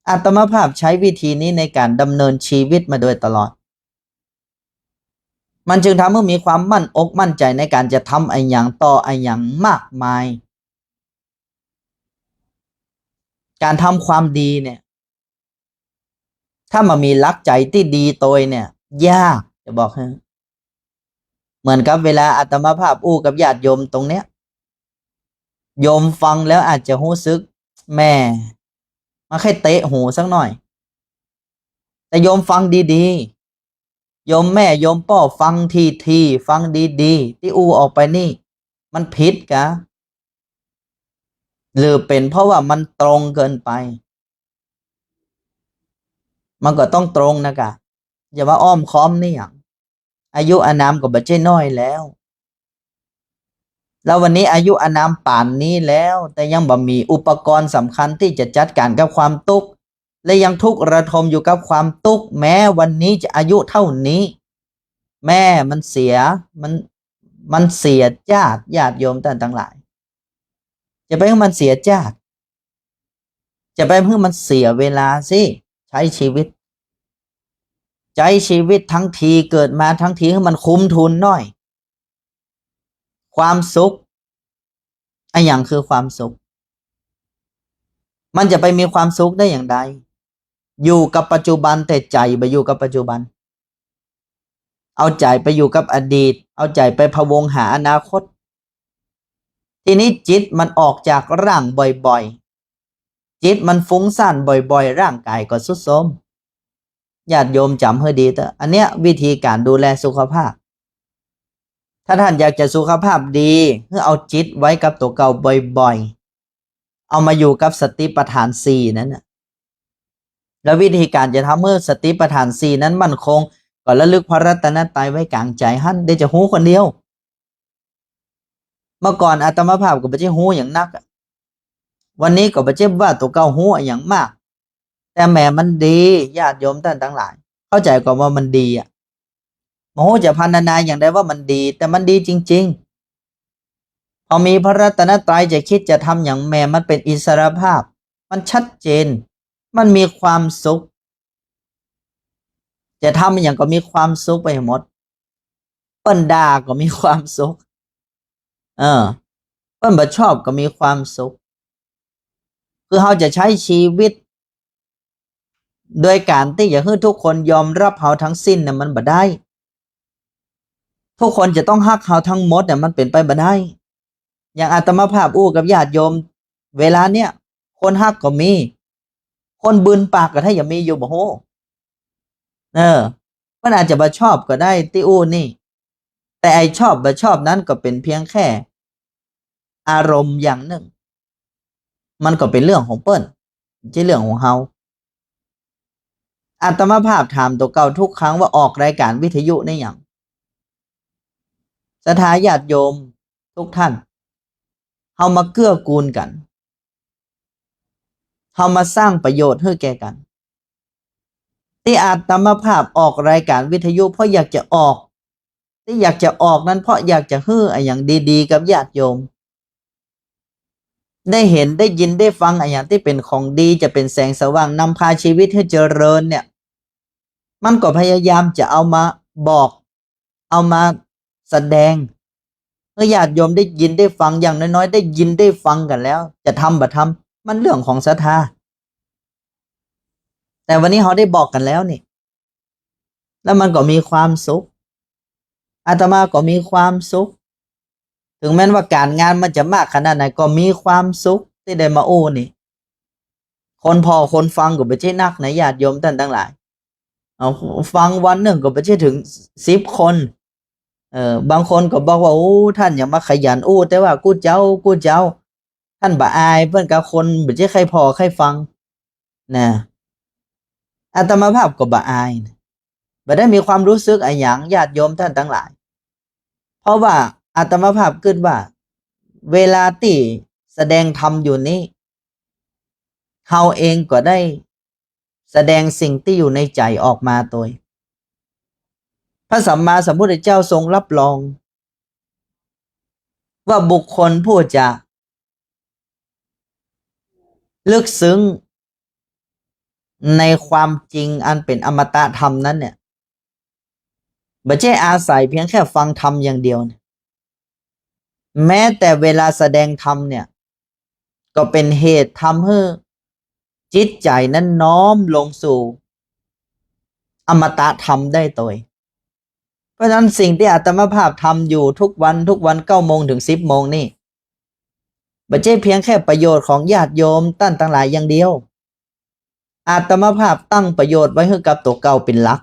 อาตมาภาพใช้วิธีนี้ในการดำเนินชีวิตมาโดยตลอดมันจึงทำให้มีความมั่นอกมั่นใจในการจะทำไอ้อย่างต่อไอ้อย่างมากมายการทำความดีเนี่ยถ้ามามีลักใจที่ดีตัวเนี่ยยากจะบอกให้เหมือนกับเวลาอาตมาภาพอู้กับญาติโยมตรงเนี้ยโยมฟังแล้วอาจจะรู้สึกแม่มาแค่เตะหูสักหน่อยแต่โยมฟังดีๆโยมแม่โยมพ่อฟังทีฟังดีๆที่อู้ออกไปนี่มันผิดกะหรือเป็นเพราะว่ามันตรงเกินไปมันก็ต้องตรงนะกะอย่าว่าอ้อมค้อมนี่อย่างอายุอานามก็บ่ใช่น้อยแล้ววันนี้อายุอานามป่านนี้แล้วแต่ยังบ่มีอุปกรณ์สำคัญที่จะจัดการกับความทุกข์และยังทุกข์ระทมอยู่กับความทุกข์แม้วันนี้จะอายุเท่านี้แม่มันเสียมันเสียญาติโยมท่านทั้งหลายจะไปให้มันเสียญาติจะไปให้มันเสียเวลาสิใช้ชีวิต ใจชีวิตทั้งทีเกิดมาทั้งทีให้มันคุ้มทุนหน่อยความสุขไอ้อย่างคือความสุขมันจะไปมีความสุขได้อย่างไรอยู่กับปัจจุบันแต่ใจไปอยู่กับปัจจุบันเอาใจไปอยู่กับอดีตเอาใจไปพะวงหาอนาคตทีนี้จิตมันออกจากร่างบ่อยๆจิตมันฟุ้งซ่านบ่อยๆร่างกายก็ทรุดโทรมญาติโยมจำให้ดีเถอะอันเนี้ยวิธีการดูแลสุขภาพถ้าท่านอยากจะสุขภาพดีให้เอาจิตไว้กับตัวเก่าบ่อยๆเอามาอยู่กับสติปัฏฐานสี่นั้นนะแล้ววิธีการจะทำให้สติปัฏฐานสี่นั้นมั่นคงก็ระลึกพระรัตนตรัยไว้กลางใจหั่นได้จะหูคนเดียวเมื่อก่อนอาตมาภาพก็ไม่ใช่หูอย่างนักวันนี้ก็ไม่ใช่ว่าตัวเก่าหูอย่างมากแต่แหมมันดีญาติโยมท่านทั้งหลายเข้าใจก่อนว่ามันดีโมโหจะพันนาอย่างใดว่ามันดีแต่มันดีจริงๆพอมีพระรัตนตรัยจะคิดจะทำอย่างแม่มันเป็นอิสรภาพมันชัดเจนมันมีความสุขจะทำอย่างก็มีความสุขไปหมดเปิ้นด่าก็มีความสุขเปิ้นบ่ชอบก็มีความสุขคือเราจะใช้ชีวิตโดยการที่จะให้ทุกคนยอมรับเราทั้งสิ้นน่ะมันบ่ได้ทุกคนจะต้องฮักเราทั้งหมดเนี่ยมันเป็นไปบ่ได้อย่างอาตมาภาพอู้กับญาติโยมเวลาเนี้ยคนฮักก็มีคนบืนปากก็ถ้ายังมีอยู่บ่โหมันอาจจะบ่ชอบก็ได้ที่อู้นี่แต่ไอชอบบ่ชอบนั้นก็เป็นเพียงแค่อารมณ์อย่างหนึ่งมันก็เป็นเรื่องของเปิ้นไม่ใช่เรื่องของเฮาอาตมาภาพถามตัวเก่าทุกครั้งว่าออกรายการวิทยุในอย่างศรัทธาญาติโยมทุกท่านเฮามาเกื้อกูลกันเฮามาสร้างประโยชน์ให้แก่กันที่อาตมาภาพออกรายการวิทยุเพราะอยากจะออกที่อยากจะออกนั้นเพราะอยากจะให้อย่างดีๆกับญาติโยมได้เห็นได้ยินได้ฟังอย่างที่เป็นของดีจะเป็นแสงสว่างนำพาชีวิตให้เจริญเนี่ยมันก็พยายามจะเอามาบอกเอามาแสดงเมื่อญาติโยมได้ยินได้ฟังอย่างน้อยๆได้ยินได้ฟังกันแล้วจะทำบ่ทำมันเรื่องของศรัทธาแต่วันนี้เขาได้บอกกันแล้วนี่แล้วมันก็มีความสุขอาตมาก็มีความสุขถึงแม้ว่าการงานมันจะมากขนาดไหนก็มีความสุขที่ได้มาโอ้นี่คนพอคนฟังก็ไม่ใช่นักนะญาติโยมท่านทั้งหลายเอาฟังวันหนึ่งก็ไม่ใช่ถึง10 คนบางคนก็บอกว่าโอ้ท่านอย่ามาขยันอู้แต่ว่ากูเจ้าท่านบ่อายเพื่อนกับคนไม่ใช่ใครพอใครฟังนะอาตมาภาพก็บ่อายนะบ่ได้มีความรู้สึกอะไรอย่างญาติโยมท่านทั้งหลายเพราะว่าอาตมาภาพคิดว่าเวลาที่แสดงธรรมอยู่นี้เขาเองก็ได้แสดงสิ่งที่อยู่ในใจออกมาโดยพระสัมมาสัมพุทธเจ้าทรงรับรองว่าบุคคลผู้จะลึกซึ้งในความจริงอันเป็นอมตะธรรมนั้นเนี่ยไม่ใช่อาศัยเพียงแค่ฟังธรรมอย่างเดียวนะแม้แต่เวลาแสดงธรรมเนี่ยก็เป็นเหตุทำให้จิตใจนั้นน้อมลงสู่อมตะธรรมได้โดยเพราะฉะนั้นสิ่งที่อาตมาภาพทำอยู่ทุกวัน9 โมงถึง10 โมงนี่ไม่ใช่เพียงแค่ประโยชน์ของญาติโยมท่านทั้งหลายอย่างเดียวอาตมาภาพตั้งประโยชน์ไว้ให้กับตัวเก่าเป็นหลัก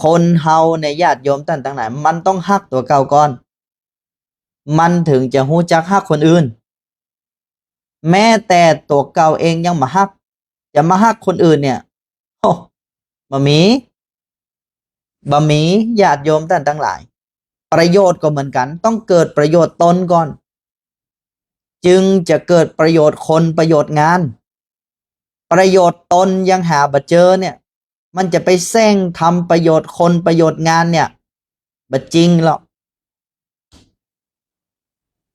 คนเฮาในญาติโยมท่านทั้งหลายมันต้องฮักตัวเก่าก่อนมันถึงจะฮู้จักฮักคนอื่นแม้แต่ตัวเก่าเองยังมาฮักจะมาฮักคนอื่นเนี่ยโอ้บะหมี่บะหมี่ญาติโยมท่านทั้งหลายประโยชน์ก็เหมือนกันต้องเกิดประโยชน์ตนก่อนจึงจะเกิดประโยชน์คนประโยชน์งานประโยชน์ตนยังหาบ่เจอเนี่ยมันจะไปแซงทำประโยชน์คนประโยชน์งานเนี่ยบ่จริงหรอก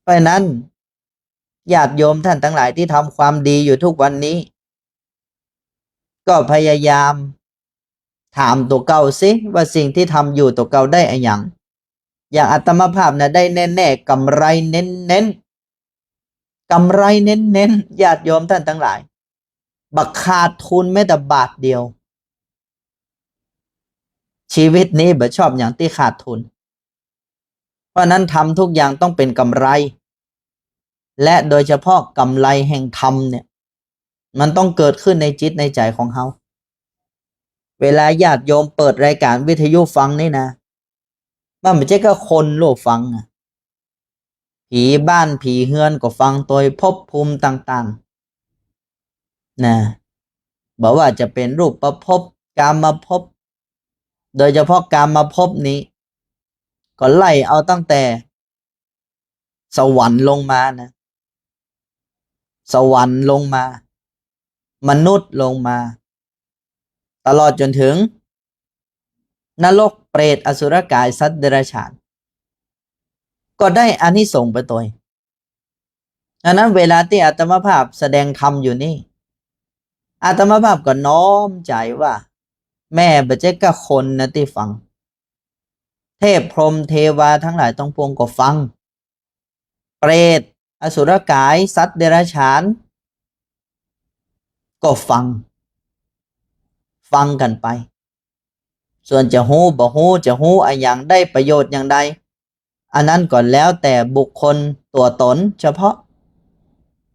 เพราะนั้นญาติโยมท่านทั้งหลายที่ทำความดีอยู่ทุกวันนี้ก็พยายาม ถามตัวเก่าสิว่าสิ่งที่ทำอยู่ตัวเก่าได้อะไรอย่างอาตมาภาพนะได้แน่ๆกำไรเน้นๆกำไรเน้นๆญาติโยมท่านทั้งหลายบักขาดทุนแม้แต่บาทเดียวชีวิตนี้บ่ชอบอย่างที่ขาดทุนเพราะนั้นทำทุกอย่างต้องเป็นกำไรและโดยเฉพาะกำไรแห่งธรรมเนี่ยมันต้องเกิดขึ้นในจิตในใจของเขาเวลาญาติโยมเปิดรายการวิทยุฟังนี่นะมันไม่ใช่แค่คนโลกฟังนะผีบ้านผีเฮือนก็ฟังโดยภพภูมิต่างๆนะบอกว่าจะเป็นรูปประภพกามภพโดยเฉพาะกามภพนี้ก็ไล่เอาตั้งแต่สวรรค์ลงมานะสวรรค์ลงมามนุษย์ลงมาตลอดจนถึงนรกเปรตอสุรกายสัตว์เดรัจฉานก็ได้อานิสงส์ไปตัวดังนั้นเวลาที่อาตมาภาพแสดงธรรมอยู่นี่อาตมาภาพก็น้อมใจว่าแม่บัจเจกคนนะที่ฟังเทพพรหมเทวาทั้งหลายต้องปวงก็ฟังเปรตอสุรกายสัตว์เดรัจฉานก็ฟังกันไปส่วนจะฮู้บ่ฮู้จะฮู้อย่างได้ประโยชน์อย่างใดอันนั้นก่อนแล้วแต่บุคคลตัวตนเฉพาะ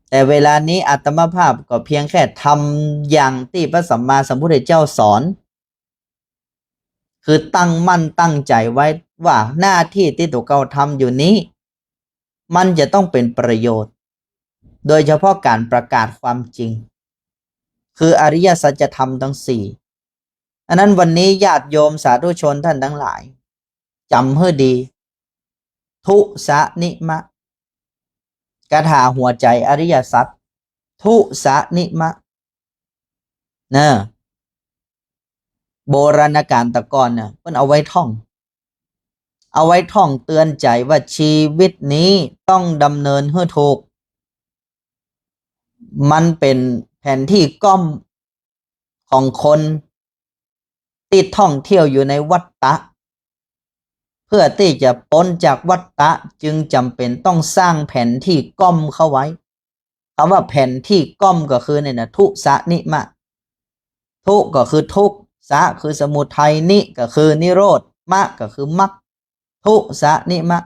แต่เวลานี้อาตมาภาพก็เพียงแค่ทำอย่างที่พระสัมมาสัมพุทธเจ้าสอนคือตั้งมั่นตั้งใจไว้ว่าหน้าที่ที่ตัวเก่าทำอยู่นี้มันจะต้องเป็นประโยชน์โดยเฉพาะการประกาศความจริงคืออริยสัจธรรมทั้งสี่อันนั้นวันนี้ญาติโยมสาธุชนท่านทั้งหลายจำให้ดีทุสะนิมะกถาหัวใจอริยสัจทุสะนิมะนะโบราณกาลตะกอนเนี่ยเพิ่นเอาไว้ท่องเตือนใจว่าชีวิตนี้ต้องดำเนินให้ถูกมันเป็นแผนที่ก้มของคนที่ท่องเที่ยวอยู่ในวัฏฏะเพื่อที่จะพ้นจากวัฏฏะจึงจำเป็นต้องสร้างแผนที่ก้มเข้าไว้คำว่าแผนที่ก้มก็คือเนี่ยนะทุสะนิมะทุก็คือทุกสะคือสมุทัยนิก็คือนิโรธมะก็คือมรรคทุสะนิมะ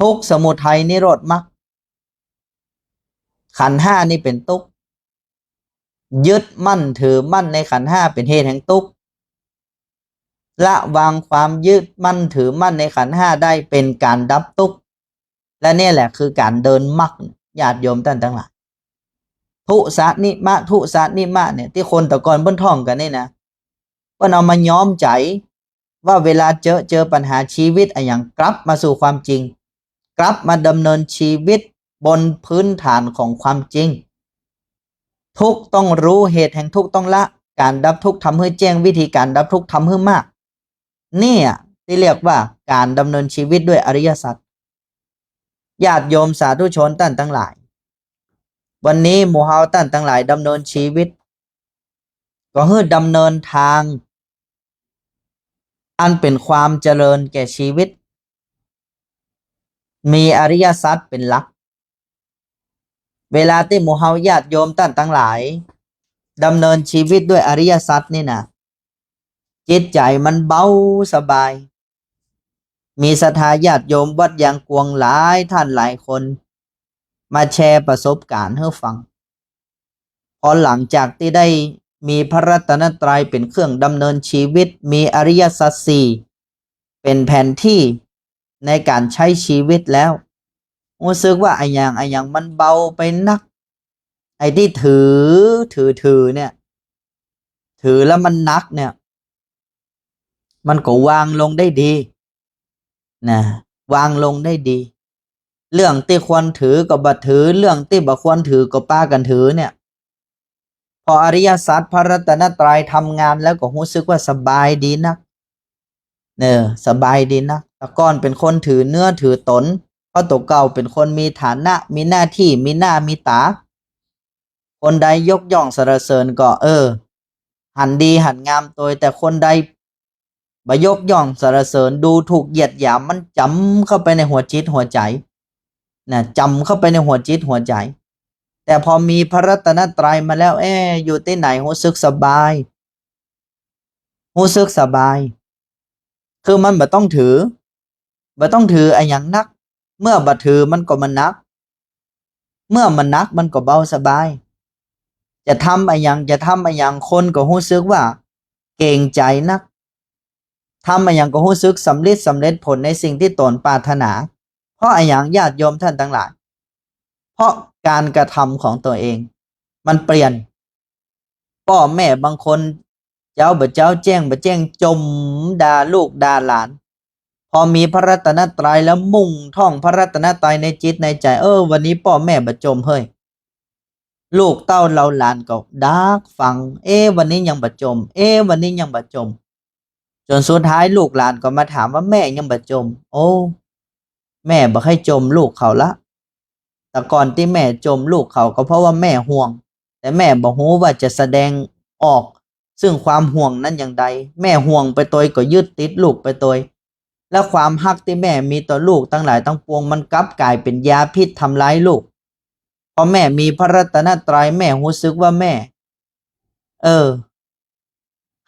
ทุกสมุทัยนิโรธมรรคขันธ์ห้านี่เป็นทุกข์ยึดมั่นถือมั่นในขันธ์ห้าเป็นเหตุแห่งทุกข์ละวางความยึดมั่นถือมั่นในขันธ์ห้าได้เป็นการดับทุกข์และนี่แหละคือการเดินมรรคญาติโยมท่านทั้งหลายทุสะนิมะทุสะนิมะเนี่ยที่คนตะกอนเบิ้นท่องกันนี่นะก็เอามาย้อมใจว่าเวลาเจอปัญหาชีวิตอย่างกลับมาสู่ความจริงกลับมาดำเนินชีวิตบนพื้นฐานของความจริงทุกต้องรู้เหตุแห่งทุกต้องละการดับทุกทำให้แจ้งวิธีการดับทุกทำให้มากนี่ที่เรียกว่าการดำเนินชีวิตด้วยอริยสัจญาติโยมสาธุชนท่านทั้งหลายวันนี้หมู่เฮาท่านทั้งหลายดำเนินชีวิตก็ให้ดำเนินทางอันเป็นความเจริญแก่ชีวิตมีอริยสัจเป็นหลักเวลาที่หมู่เฮาญาติโยมท่านทั้งหลายดำเนินชีวิตด้วยอริยสัจนี่นะจิตใจมันเบาสบายมีศรัทธาญาติโยมวัดยางกวงหลายท่านหลายคนมาแชร์ประสบการณ์ให้ฟังพอหลังจากที่ได้มีพระรัตนตรัยเป็นเครื่องดำเนินชีวิตมีอริยสัจสี่เป็นแผนที่ในการใช้ชีวิตแล้วรู้สึกว่าไอ้อย่างมันเบาไปนักไอ้ที่ถือเนี่ยถือแล้วมันนักเนี่ยมันก็วางลงได้ดีนะวางลงได้ดีเรื่องที่ควรถือก็บ่ถือเรื่องที่บ่ควรถือก็ป้ากันถือเนี่ยพออริยสัจพระรัตนตรัยทำงานแล้วก็รู้สึกว่าสบายดีนักสบายดีนะแต่ก่อนเป็นคนถือเนื้อถือตนเพราะตัวเก่าเป็นคนมีฐานะมีหน้าที่มีหน้ามีตาคนใดยกย่องสรรเสริญก็ หันดีหันงามตัวแต่คนใดบยกย่องสรรเสริญดูถูกเหยียดหยามมันจำเข้าไปในหัวจิตหัวใจนะจำเข้าไปในหัวจิตหัวใจแต่พอมีพระรัตนตรัยมาแล้วอยู่ที่ไหนรู้สึกสบายรู้สึกสบายคือมันบ่ต้องถือไอ้อย่างนักเมื่อบ่ถือมันก็มันนักเมื่อมันนักมันก็เบาสบายจะทำไอ้อย่างคนก็รู้สึกว่าเกรงใจนักทำไอ้อย่างก็รู้สึกสำเร็จผลในสิ่งที่ตนปรารถนาเพราะไอ้อย่างญาติโยมท่านทั้งหลายเพราะการกระทำของตัวเองมันเปลี่ยนพ่อแม่บางคนเจ้าบ่แจ้งจมด่าลูกด่าหลานพอมีพระรัตนตรัยแล้วมุ่งท่องพระรัตนตรัยในจิตในใจวันนี้พ่อแม่บ่จมเฮ้ยลูกเต้าเราหลานก็ดักฟังวันนี้ยังบ่จมวันนี้ยังบ่จมจนสุดท้ายลูกหลานก็มาถามว่าแม่ยังบ่จมแม่บ่ให้จมลูกเขาละแต่ก่อนที่แม่จมลูกเขาก็เพราะว่าแม่ห่วงแต่แม่บ่รู้ว่าจะแสดงออกซึ่งความห่วงนั้นอย่างใดแม่ห่วงไปตัวก็ยึดติดลูกไปตัวและความฮักที่แม่มีต่อลูกทั้งหลายทั้งปวงมันกลับกลายเป็นยาพิษทำร้ายลูกพอแม่มีพระรัตนตรัยแม่รู้สึกว่าแม่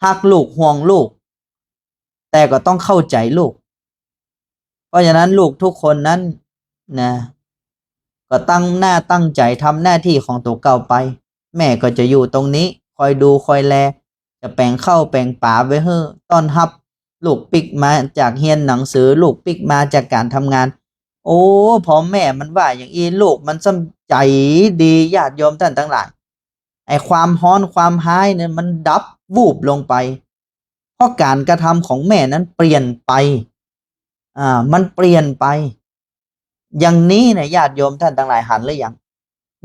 ฮักลูกห่วงลูกแต่ก็ต้องเข้าใจลูกเพราะฉะนั้นลูกทุกคนนั้นนะก็ตั้งหน้าตั้งใจทำหน้าที่ของตัวเก่าไปแม่ก็จะอยู่ตรงนี้คอยดูคอยแลจะแปลงเข้าแปลงป่าไว้เฮ้อต้อนรับลูกปิกมาจากเรียนหนังสือลูกปิกมาจากการทำงานพอแม่มันว่าอย่างอีลูกมันสำใจดีญาติโยมท่านทั้งหลายไอ้ความฮ้อนความหายเนี่ยมันดับวูบลงไปเพราะการกระทำของแม่นั้นเปลี่ยนไปมันเปลี่ยนไปอย่างนี้เนี่ยญาติโยมท่านทั้งหลายหันหรือยัง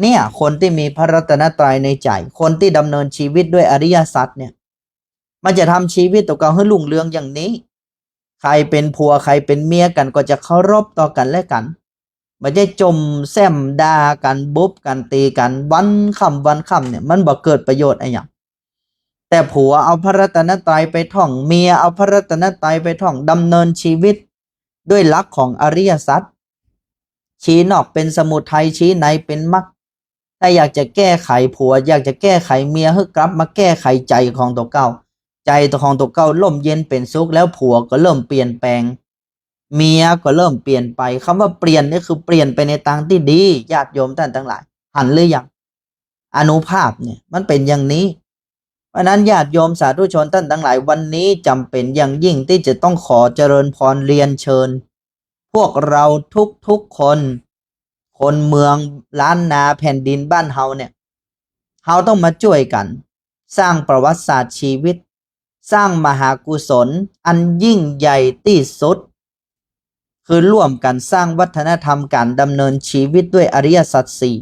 เนี่ยคนที่มีพระรัตนตรัยในใจคนที่ดำเนินชีวิตด้วยอริยสัจเนี่ยมันจะทำชีวิตตัวเก่าให้รุ่งเรืองอย่างนี้ใครเป็นผัวใครเป็นเมียกันก็จะเคารพต่อกันและกันไม่ใช่จมแซมด่ากันบุบกันตีกันวันค่ำเนี่ยมันบ่เกิดประโยชน์อะไรอย่างแต่ผัวเอาพระรัตนตรัยไปท่องเมียเอาพระรัตนตรัยไปท่องดำเนินชีวิตด้วยหลักของอริยสัจชี้นอกเป็นสมุทัยชี้ในเป็นมรรคถ้าอยากจะแก้ไขผัวอยากจะแก้ไขเมียให้กลับมาแก้ไขใจของตัวเก่าใจของตัวเก่าล่มเย็นเป็นสุขแล้วผัวก็เริ่มเปลี่ยนแปลงเมียก็เริ่มเปลี่ยนไปคำว่าเปลี่ยนนี่คือเปลี่ยนไปในทางที่ดีญาติโยมท่านทั้งหลายหันหรือยังอานุภาพเนี่ยมันเป็นอย่างนี้เพราะนั้นญาติโยมสาธุชนท่านทั้งหลายวันนี้จำเป็นอย่างยิ่งที่จะต้องขอเจริญพรเรียนเชิญพวกเราทุกคนเมืองล้านนาแผ่นดินบ้านเฮาเนี่ยเฮาต้องมาช่วยกันสร้างประวัติศาสตร์ชีวิตสร้างมหากุศลอันยิ่งใหญ่ที่สุดคือร่วมกันสร้างวัฒนธรรมการดำเนินชีวิตด้วยอริยสัจสี่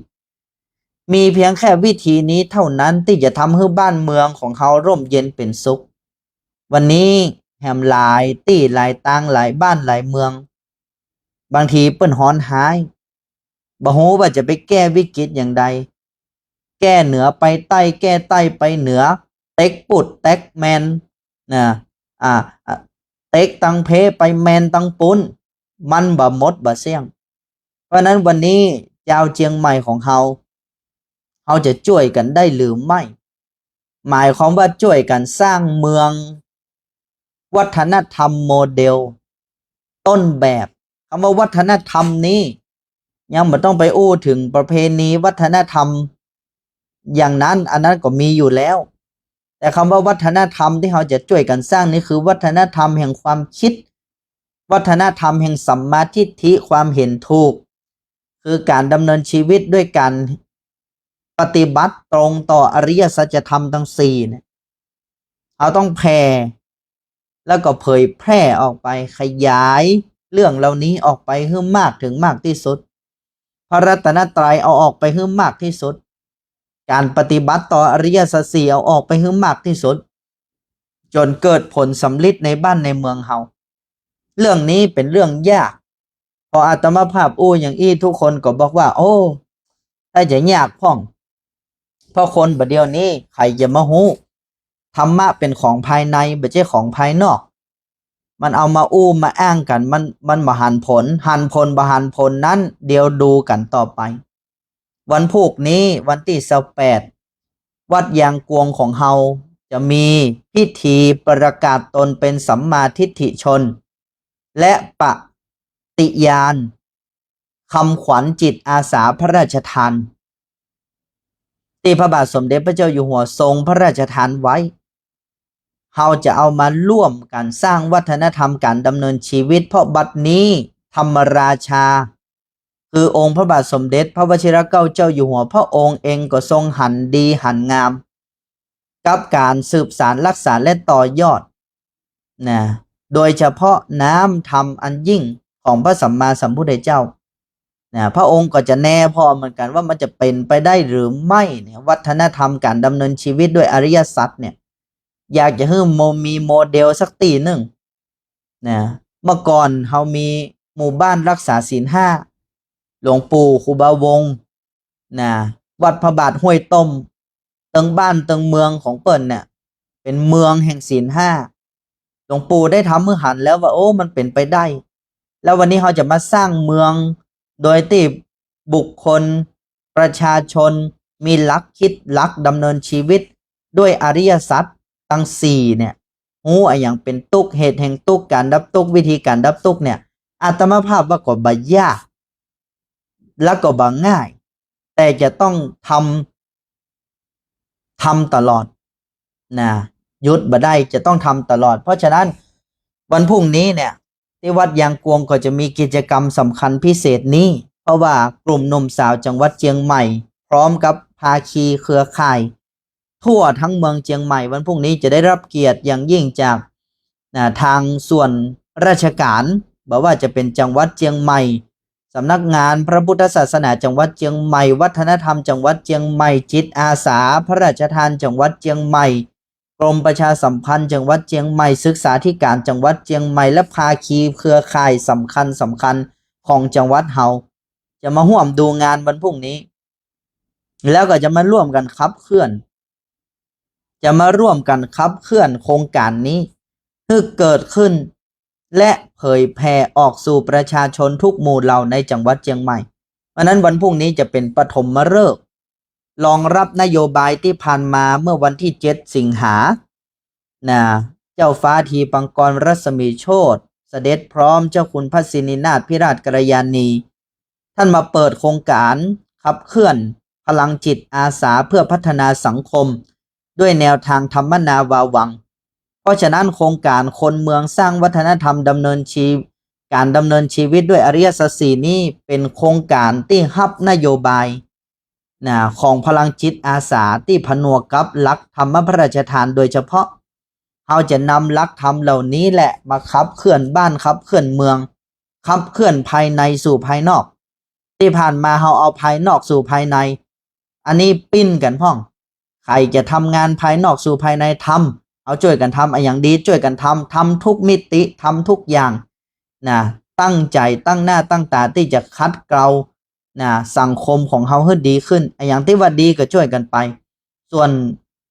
มีเพียงแค่วิธีนี้เท่านั้นที่จะทำให้บ้านเมืองของเขาร่มเย็นเป็นสุขวันนี้แหมหลายตี้หลายต่างหลายบ้านหลายเมืองบางทีเปิ้นฮ้อนหายบ่ฮู้ว่าจะไปแก้วิกฤตอย่างใดแก้เหนือไปใต้แก้ใต้ไปเหนือเต็กปุดเต็กแมนนะเต็กตังเพไปแมนตังปุ้นมันบ่หมดบ่เสี่ยงเพราะนั้นวันนี้เจ้าเจียงใหม่ของเฮาจะช่วยกันได้หรือไม่หมายความว่าช่วยกันสร้างเมืองวัฒนธรรมโมเดลต้นแบบคำว่าวัฒนธรรมนี้ยังไม่ต้องไปอู้ถึงประเพณีวัฒนธรรมอย่างนั้นอันนั้นก็มีอยู่แล้วแต่คำว่าวัฒนธรรมที่เราจะช่วยกันสร้างนี่คือวัฒนธรรมแห่งความคิดวัฒนธรรมแห่งสัมมาทิฏฐิความเห็นถูกคือการดำเนินชีวิตด้วยการปฏิบัติตรงต่ออริยสัจธรรมทั้งสี่เนี่ยเราต้องแผ่แล้วก็เผยแพร่ออกไปขยายเรื่องเหล่านี้ออกไปให้มากถึงมากที่สุดพระรัตนตรัยเอาออกไปให้มากที่สุดการปฏิบัติต่ออริยสัจสี่เอาออกไปให้มากที่สุดจนเกิดผลสำลิดในบ้านในเมืองเฮาเรื่องนี้เป็นเรื่องยากพออาตมาภาพอย่างอี้ทุกคนก็บอกว่าถ้าจะยากพ่องเพราะคนบัดเดียวนี้ใครจะมาฮู้ ธรรมะเป็นของภายในไม่ใช่ของภายนอกมันเอามาอู้มาอ้างกันมันบ่หันผลบ่หันผลนั้นเดี๋ยวดูกันต่อไปวันพุกนี้วันที่28วัดยางกวงของเฮาจะมีพิธีประกาศตนเป็นสัมมาทิฏฐิชนและปฏิญาณคำขวัญจิตอาสาพระราชทานที่พระบาทสมเด็จพระเจ้าอยู่หัวทรงพระราชทานไว้เฮาจะเอามาร่วมกันสร้างวัฒนธรรมการดำเนินชีวิตเพราะบัดนี้ธรรมราชาคือองค์พระบาทสมเด็จพระวชิรเกล้าเจ้าอยู่หัวพระองค์เองก็ทรงหันดีหันงามกับการสืบสานรักษาและต่อยอดนะโดยเฉพาะน้ำธรรมอันยิ่งของพระสัมมาสัมพุทธเจ้าพระองค์ก็จะแน่พอเหมือนกันว่ามันจะเป็นไปได้หรือไม่เนี่ยวัฒนธรรมการดำเนินชีวิตด้วยอริยสัจเนี่ยอยากจะให้มีโมเดลสักตีหนึ่งนะเมื่อก่อนเขามีหมู่บ้านรักษาศีลห้าหลวงปู่ครูบาวงศ์นะวัดพระบาทห้วยต้มตึงบ้านตึงเมืองของเปิ่นเนี่ยเป็นเมืองแห่งศีลห้าหลวงปู่ได้ทำมือหันแล้วว่าโอ้มันเป็นไปได้แล้ววันนี้เขาจะมาสร้างเมืองโดยที่บุคคลประชาชนมีหลักคิดหลักดำเนินชีวิตด้วยอริยสัจทั้งสี่เนี่ยอย่างเป็นตุกเหตุแห่งตุกการดับตุกวิธีการดับตุกเนี่ยอาตมาภาพว่าก็บ่ยากแล้วก็บ่ง่ายแต่จะต้องทำตลอดนะหยุดบ่ได้จะต้องทำตลอดเพราะฉะนั้นวันพรุ่งนี้เนี่ยที่วัดยางกวงก็จะมีกิจกรรมสำคัญพิเศษนี้เพราะว่ากลุ่มหนุ่มสาวจังหวัดเชียงใหม่พร้อมกับภาคีเครือข่ายทั่วทั้งเมืองเชียงใหม่วันพรุ่งนี้จะได้รับเกียรติอย่างยิ่งจากทางส่วนราชการบอกว่าจะเป็นจังหวัดเชียงใหม่สำนักงานพระพุทธศาสนาจังหวัดเชียงใหม่วัฒนธรรมจังหวัดเชียงใหม่จิตอาสาพระราชทานจังหวัดเชียงใหม่กรมประชาสัมพันธ์จังหวัดเชียงใหม่ศึกษาธิการจังหวัดเชียงใหม่และภาคีเครือข่ายสำคัญของจังหวัดเฮาจะมาร่วมดูงานวันพรุ่งนี้แล้วก็จะมาร่วมกันขับเคลื่อนโครงการนี้ให้เกิดขึ้นและเผยแผ่ออกสู่ประชาชนทุกหมู่เหล่าในจังหวัดเชียงใหม่เพราะนั้นวันพรุ่งนี้จะเป็นปฐมฤกษ์รองรับนโยบายที่ผ่านมาเมื่อวันที่7 สิงหาเจ้าฟ้าทีปังกรรัศมีโชติเสด็จพร้อมเจ้าคุณพระสินีนาถพิราชกัลยาณีท่านมาเปิดโครงการขับเคลื่อนพลังจิตอาสาเพื่อพัฒนาสังคมด้วยแนวทางธรรมนาวาวังเพราะฉะนั้นโครงการคนเมืองสร้างวัฒนธรรมดำเนินชีวิตด้วยอริยสัจสี่นี้เป็นโครงการที่ฮับนโยบายของพลังจิตอาสาที่ผนวกกับหลักธรรมพระราชทานโดยเฉพาะเราจะนำหลักธรรมเหล่านี้แหละมาขับเคลื่อนบ้านขับเคลื่อนเมืองขับเคลื่อนภายในสู่ภายนอกที่ผ่านมาเราเอาภายนอกสู่ภายในอันนี้ปิ้นกันพ่องใครจะทำงานภายนอกสู่ภายในทำเอาช่วยกันทำอย่างดีช่วยกันทำทุกมิติทำทุกอย่างตั้งใจตั้งหน้าตั้งตาที่จะคัดเกลาสังคมของเราให้ดีขึ้นอย่างที่ว่าดีก็ช่วยกันไปส่วน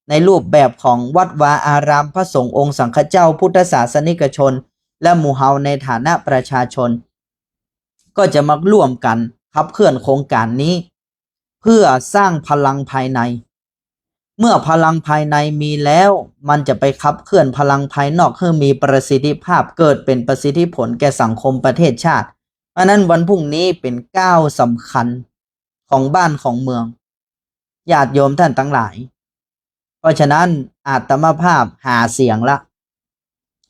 ในรูปแบบของวัดวาอารามพระสงฆ์องค์สังฆเจ้าพุทธศาสนิกชนและหมู่เฮาในฐานะประชาชนก็จะมาร่วมกันขับเคลื่อนโครงการนี้เพื่อสร้างพลังภายในเมื่อพลังภายในมีแล้วมันจะไปขับเคลื่อนพลังภายนอกให้มีประสิทธิภาพเกิดเป็นประสิทธิผลแก่สังคมประเทศชาติเพราะนั้นวันพรุ่งนี้เป็นก้าวสำคัญของบ้านของเมืองญาติโยมท่านทั้งหลายเพราะฉะนั้นอาตมาภาพหาเสียงละ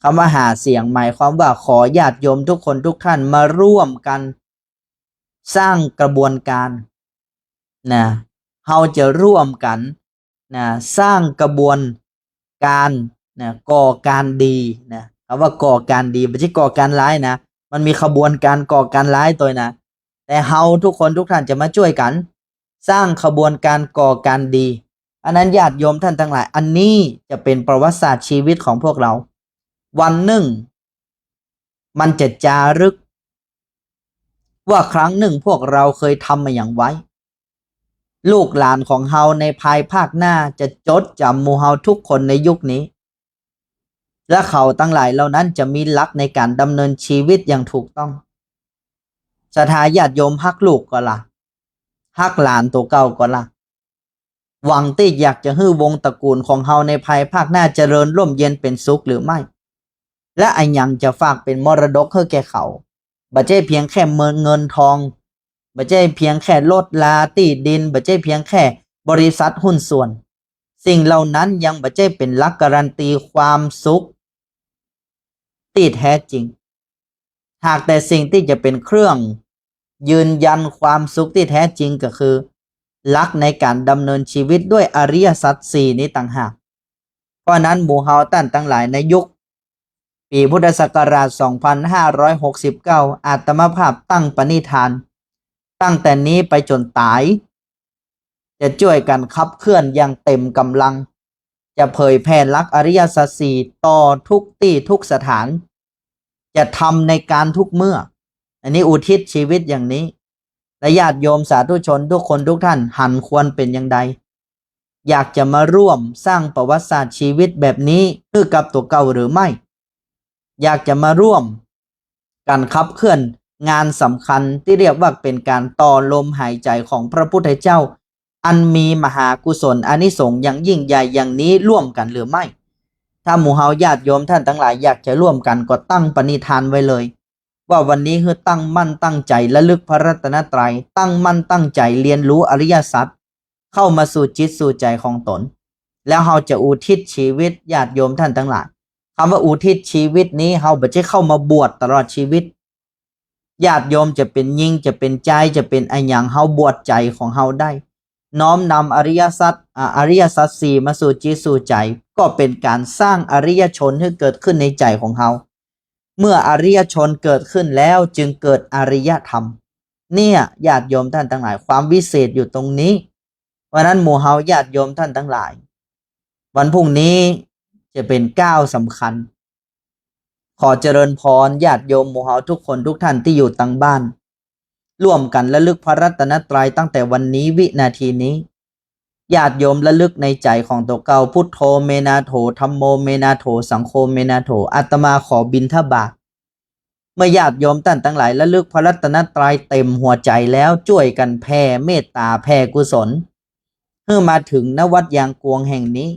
คำว่าหาเสียงหมายความว่าขอญาติโยมทุกคนทุกท่านมาร่วมกันสร้างกระบวนการเราจะร่วมกันสร้างกระบวนการก่อการดีคำว่าก่อการดีไม่ใช่ก่อการร้ายนะมันมีขบวนการก่อการร้ายตัวนะแต่เราทุกคนทุกท่านจะมาช่วยกันสร้างขบวนการก่อการดีอันนั้นญาติโยมท่านทั้งหลายอันนี้จะเป็นประวัติศาสตร์ชีวิตของพวกเราวันหนึ่งมันจะจารึกว่าครั้งหนึ่งพวกเราเคยทำมาอย่างไว้ ลูกหลานของเฮาในภายภาคหน้าจะจดจำหมู่เฮาทุกคนในยุคนี้และเขาตั้งหลายเหล่านั้นจะมีหลักในการดำเนินชีวิตอย่างถูกต้องศรัทธาญาติโยมฮักลูกก็ล่ะฮักหลานตัวเก่าก็ล่ะหวังที่อยากจะให้วงตระกูลของเฮาในภายภาคหน้าเจริญร่มเย็นเป็นสุขหรือไม่และไอ้ยังจะฝากเป็นมรดกให้แก่เขาบ่ใช่เพียงแค่เงินทองบ่ใช่เพียงแค่รถลาที่ดินบ่ใช่เพียงแค่บริษัทหุ้นส่วนสิ่งเหล่านั้นยังบ่ใช่เป็นหลักการันตีความสุขที่แท้จริงหากแต่สิ่งที่จะเป็นเครื่องยืนยันความสุขที่แท้จริงก็คือหลักในการดำเนินชีวิตด้วยอริยสัจสี่นี้ต่างหากเพราะนั้นหมู่เฮาท่านทั้งหลายในยุคปีพุทธศักราช 2569 อาตมาภาพตั้งปณิธานตั้งแต่นี้ไปจนตายจะช่วยกันขับเคลื่อนอย่างเต็มกำลังจะเผยแผ่หลักอริยสัจสี่ต่อทุกที่ทุกสถานจะทำในการทุกเมื่ออันนี้อุทิศชีวิตอย่างนี้และญาติโยมสาธุชนทุกคนทุกท่านหันควรเป็นอย่างใดอยากจะมาร่วมสร้างประวัติศาสตร์ชีวิตแบบนี้คือกับตัวเก่าหรือไม่อยากจะมาร่วมการขับเคลื่อนงานสำคัญที่เรียกว่าเป็นการต่อลมหายใจของพระพุทธเจ้าอันมีมหากุศลอานิสงส์อย่างยิ่งใหญ่อย่างนี้ร่วมกันหรือไม่ถ้าหมู่เฮาญาติโยมท่านทั้งหลายอยากจะร่วมกันก็ตั้งปณิธานไว้เลยว่าวันนี้คือตั้งมั่นตั้งใจระลึกพระรัตนตรัยตั้งมั่นตั้งใจเรียนรู้อริยสัจเข้ามาสู่จิตสู่ใจของตนแล้วเฮาจะอุทิศชีวิตญาติโยมท่านทั้งหลายคำว่าอุทิศชีวิตนี้เฮาบ่ใช่เข้ามาบวชตลอดชีวิตญาติโยมจะเป็นยิ่งจะเป็นใจจะเป็นอันอย่างเฮาบวชใจของเฮาได้น้อมนำอริยสัจสี่มาสู่จิตสู่ใจก็เป็นการสร้างอริยชนให้เกิดขึ้นในใจของเฮาเมื่ออริยชนเกิดขึ้นแล้วจึงเกิดอริยธรรมเนี่ยญาติโยมท่านทั้งหลายความวิเศษอยู่ตรงนี้เพราะนั้นหมู่เฮาญาติโยมท่านทั้งหลายวันพรุ่งนี้จะเป็นก้าวสำคัญขอเจริญพรญาติโยมหมู่เฮาทุกคนทุกท่านที่อยู่ต่างบ้านร่วมกันระลึกพระรัตนตรัยตั้งแต่วันนี้วินาทีนี้ญาติโยมระลึกในใจของตัวเก่าพุทโธเมนาโถธัมโมเมนาโถสังโฆเมนาโถอาตมาขอบิณฑบาตเมื่อญาติโยมท่านทั้งหลายระลึกพระรัตนตรัยเต็มหัวใจแล้วช่วยกันแผ่เมตตาแผ่กุศลเพื่อมาถึงณวัดยางกวงแห่งนี้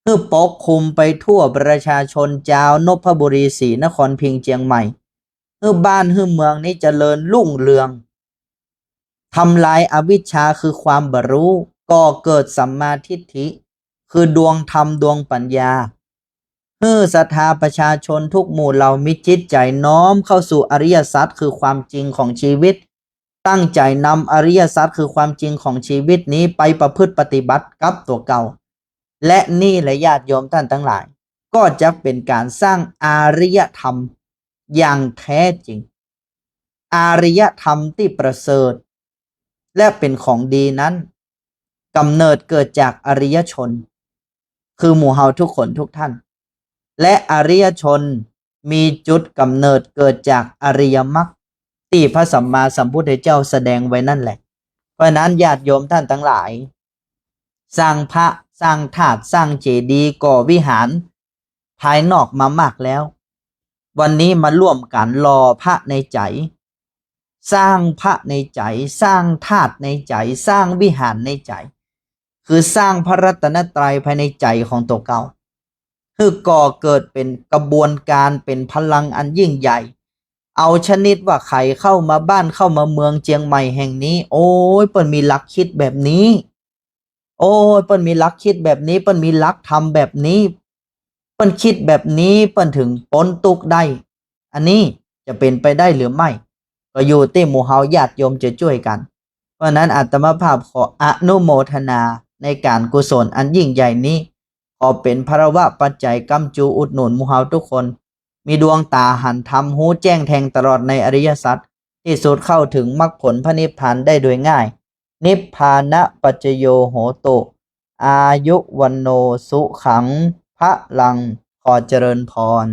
เพื่อปกคลุมไปทั่วประชาชนชาวนพบุรีศรีนครพิงค์เชียงใหม่เพื่อบ้านเพื่อเมืองนี้เจริญรุ่งเรืองทำลายอวิชชาคือความบรรลุก่อเกิดสัมมาทิฏฐิคือดวงธรรมดวงปัญญาเพื่อศรัทธาประชาชนทุกหมู่เหล่ามิจิตใจน้อมเข้าสู่อริยสัจคือความจริงของชีวิตตั้งใจนำอริยสัจคือความจริงของชีวิตนี้ไปประพฤติปฏิบัติกับตัวเก่าและนี่แหละญาติโยมท่านทั้งหลายก็จะเป็นการสร้างอารยธรรมอย่างแท้จริงอารยธรรมที่ประเสริฐและเป็นของดีนั้นกำเนิดเกิดจากอริยชนคือหมู่เฮาทุกคนทุกท่านและอริยชนมีจุดกำเนิดเกิดจากอริยมรรคที่พระสัมมาสัมพุทธเจ้าแสดงไว้นั่นแหละเพราะนั้นญาติโยมท่านทั้งหลายสร้างพระสร้างธาตุสร้างเจดีย์ก่อวิหารภายนอกมามากแล้ววันนี้มาร่วมกันรอพระในใจสร้างพระในใจสร้างธาตุในใจสร้างวิหารในใจคือสร้างพระรัตนตรัยภายในใจของตัวเก่าคือก่อเกิดเป็นกระบวนการเป็นพลังอันยิ่งใหญ่เอาชนิดว่าใครเข้ามาบ้านเข้ามาเมืองเชียงใหม่แห่งนี้โอ้ยเปิ้นมีหลักคิดแบบนี้โอ้ยเปิ้นมีหลักคิดแบบนี้เปิ้นมีหลักธรรมแบบนี้เปิ้นคิดแบบนี้เปิ้นถึงพ้นทุกข์ได้อันนี้จะเป็นไปได้หรือไม่ก็อยู่ที่หมู่เฮาญาติโยมจะช่วยกันเพราะนั้นอาตมาภาพขออนุโมทนาในการกุศลอันยิ่งใหญ่นี้ขอเป็นภรวะปัจจัยกำจูอุดหนุนหมู่เฮาทุกคนมีดวงตาหันธรรมหูแจ้งแทงตลอดในอริยสัจที่สุดเข้าถึงมรรคผลพระนิพพานได้โดยง่ายนิพพานะปัจจโยโหโตอายุวันโนสุขังพระลังขอเจริญพร